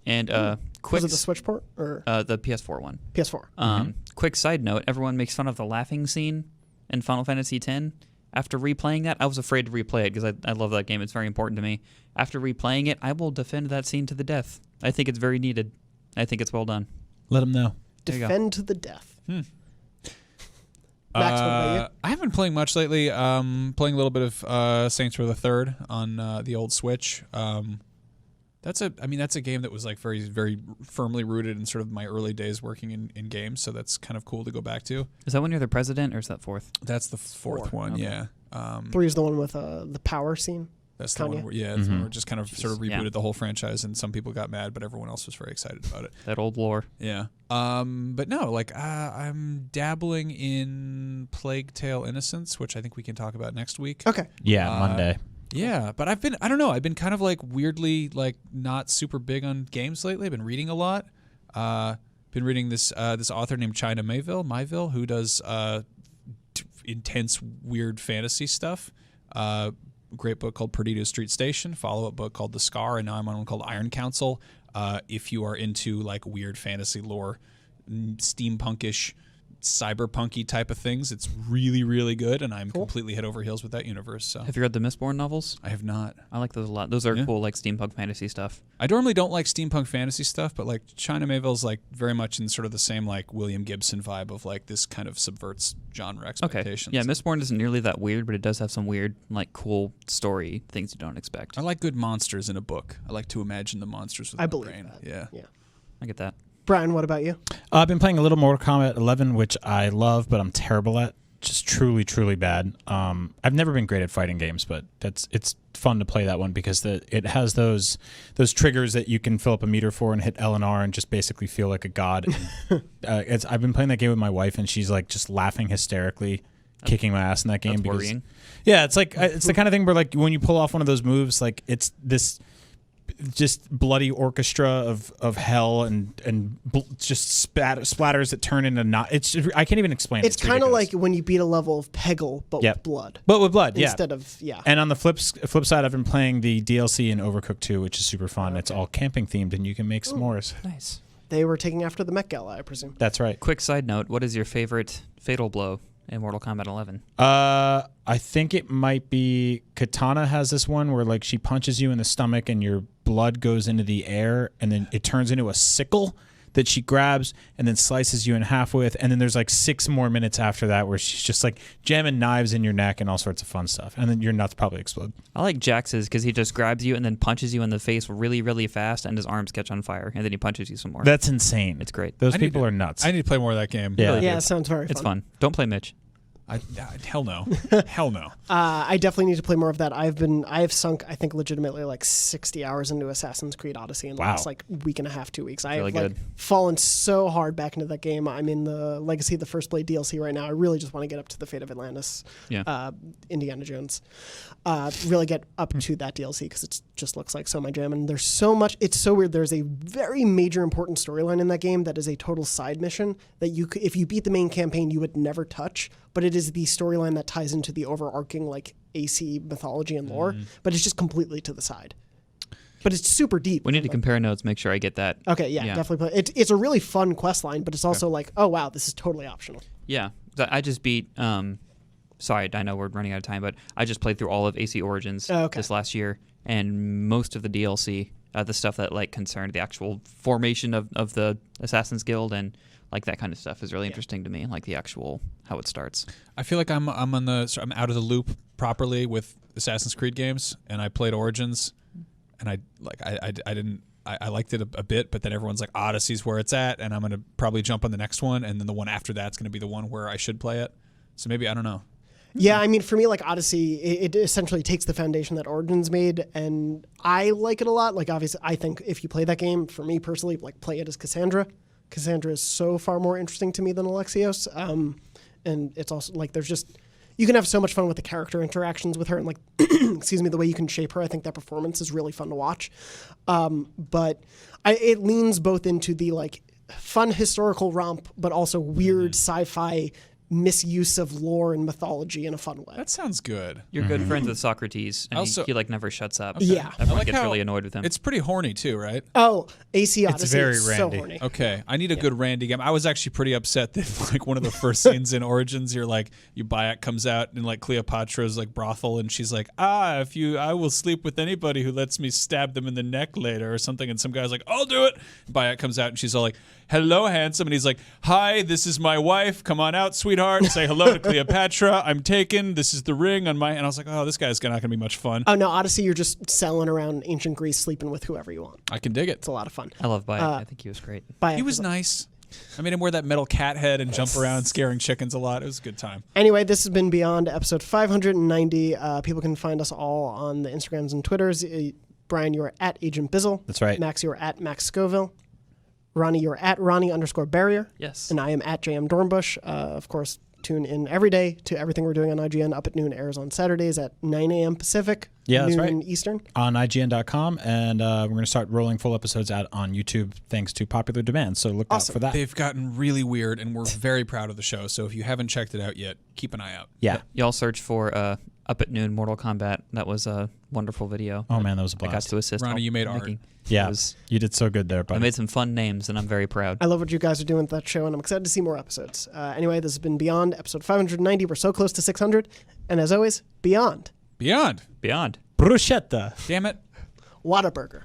And quick, Was it the Switch port or the PS4 one? PS4? Quick side note: everyone makes fun of the laughing scene in Final Fantasy 10. After replaying that, I was afraid to replay it because I love that game. It's very important to me. After replaying it, I will defend that scene to the death. I think it's very needed. I think it's well done. Let them know. There you go. Defend to the death. Max, what about you? I haven't been playing much lately. Playing a little bit of Saints Row the Third on the old Switch. That's a game that was like very, very firmly rooted in sort of my early days working in games. So that's kind of cool to go back to. Is that when you're the president, or is that fourth? That's the fourth one. Okay. Yeah. 3 is the one with the power scene. That's the Kanye? one. That's the one where just kind of sort of rebooted yeah. the whole franchise, and some people got mad, but everyone else was very excited about it. That old lore. Yeah. But no, like I'm dabbling in Plague Tale: Innocence, which I think we can talk about next week. Okay. Yeah, Monday. Yeah, but I don't know. I've been kind of like weirdly like not super big on games lately. I've been reading a lot. Been reading this author named China Mayville, who does intense weird fantasy stuff. Great book called Perdido Street Station. Follow-up book called The Scar, and now I'm on one called Iron Council. If you are into like weird fantasy lore, steampunkish, cyberpunky type of things, it's really, really good, and I'm completely head over heels with that universe. So Have you read the Mistborn novels? I have not. I like those a lot. Those are cool, like steampunk fantasy stuff. I normally don't like steampunk fantasy stuff, but like China Mayville's like very much in sort of the same like William Gibson vibe of like this kind of subverts genre expectations. Yeah, Mistborn isn't nearly that weird, but it does have some weird, like cool story things you don't expect. I like good monsters in a book. I like to imagine the monsters with my believe brain. that. Yeah. I get that. Brian, what about you? I've been playing a little Mortal Kombat 11, which I love, but I'm terrible at. just truly, truly bad. I've never been great at fighting games, but it's fun to play that one because it has those triggers that you can fill up a meter for and hit L and R and just basically feel like a god. And, I've been playing that game with my wife, and she's like just laughing hysterically, kicking my ass in that game. That's because, worrying. Yeah, it's like it's the kind of thing where like when you pull off one of those moves, like it's this just bloody orchestra of hell and just splatters that turn into not. It's I can't even explain. It's kind of ridiculous. like when you beat a level of Peggle, but Yep. with blood. But with blood, yeah. Instead of, yeah. And on the flip side, I've been playing the DLC in Overcooked 2, which is super fun. It's all camping themed, and you can make s'mores. Nice. They were taking after the Met Gala, I presume. That's right. Quick side note: what is your favorite fatal blow in Mortal Kombat 11? I think it might be Katana has this one where like she punches you in the stomach and your blood goes into the air and then it turns into a sickle that she grabs and then slices you in half with, and then there's like 6 more minutes after that where she's just like jamming knives in your neck and all sorts of fun stuff, and then your nuts probably explode. I like Jax's because he just grabs you and then punches you in the face really, really fast, and his arms catch on fire, and then he punches you some more. That's insane. It's great. Those people are nuts. I need to play more of that game. Yeah. Yeah, it sounds very fun. It's fun. Don't play Mitch. Hell no. Hell no. I definitely need to play more of that. I have sunk, I think, legitimately like 60 hours into Assassin's Creed Odyssey in the last like week and a half, 2 weeks. I Really have like good. fallen so hard back into that game. I'm in the Legacy of the First Blade DLC right now. I really just want to get up to the Fate of Atlantis, Indiana Jones. Really get up to that DLC because it just looks like so my jam. And there's so much. It's so weird. There's a very major important storyline in that game that is a total side mission that you could, if you beat the main campaign, you would never touch. But it is the storyline that ties into the overarching like AC mythology and lore. But it's just completely to the side. But it's super deep. We need to compare notes. Make sure I get that. Okay, yeah, definitely play. It's a really fun quest line, but it's also like, oh wow, this is totally optional. Yeah, I just beat. Sorry, I know we're running out of time, but I just played through all of AC Origins this last year, and most of the DLC, the stuff that like concerned the actual formation of the Assassin's Guild and like that kind of stuff is really interesting to me, like the actual how it starts. I feel like I'm out of the loop properly with Assassin's Creed games, and I played Origins, and I liked it a bit, but then everyone's like Odyssey's where it's at, and I'm gonna probably jump on the next one, and then the one after that's gonna be the one where I should play it. So maybe I don't know. Yeah, I mean, for me, like Odyssey, it essentially takes the foundation that Origins made, and I like it a lot. Like, obviously, I think if you play that game, for me personally, like play it as Cassandra. Cassandra is so far more interesting to me than Alexios, and it's also like you can have so much fun with the character interactions with her, and like, excuse me, the way you can shape her. I think that performance is really fun to watch, but it leans both into the like fun historical romp, but also weird sci-fi misuse of lore and mythology in a fun way. That sounds good. You're good friends with Socrates, and he like never shuts up. Yeah. Everyone gets really annoyed with him. It's pretty horny too, right? Oh, AC Odyssey very is Randy. so horny. Okay, I need a good Randy game. I was actually pretty upset that like one of the first scenes in Origins, your Bayek comes out in like Cleopatra's like brothel, and she's like, I will sleep with anybody who lets me stab them in the neck later or something, and some guy's like, I'll do it. Bayek comes out and she's all like, hello, handsome, and he's like, hi, this is my wife. Come on out, sweetheart. Say hello to Cleopatra. I'm taken. This is the ring on my. And I was like, oh, this guy's not gonna be much fun. Oh no, Odyssey, you're just sailing around ancient Greece, sleeping with whoever you want. I can dig it. It's a lot of fun. I love Bayek. I think he was great. Bayek He was nice. I made him wear that metal cat head and jump around scaring chickens a lot. It was a good time. Anyway, this has been Beyond episode 590. People can find us all on the Instagrams and Twitters. Brian, you are at Agent Bizzle. That's right. Max, you are at Max Scoville. Ronnie, you're at Ronnie_Barrier. Yes. And I am at JM Dornbush. Of course, tune in every day to everything we're doing on IGN. Up at Noon airs on Saturdays at 9 a.m. Pacific, Yeah, that's noon right. Eastern. On IGN.com, and we're going to start rolling full episodes out on YouTube thanks to popular demand. So look out for that. They've gotten really weird, and we're very proud of the show. So if you haven't checked it out yet, keep an eye out. Yeah. Y'all search for Up at Noon Mortal Kombat. That was a wonderful video. Oh man, that was a I got blast. to assist. Ronnie, you made art. Yeah, you did so good there, I buddy. made some fun names, and I'm very proud. I love what you guys are doing with that show, and I'm excited to see more episodes. Anyway, this has been Beyond episode 590. We're so close to 600. And as always, Beyond. Beyond. Beyond. Bruschetta. Damn it. Whataburger.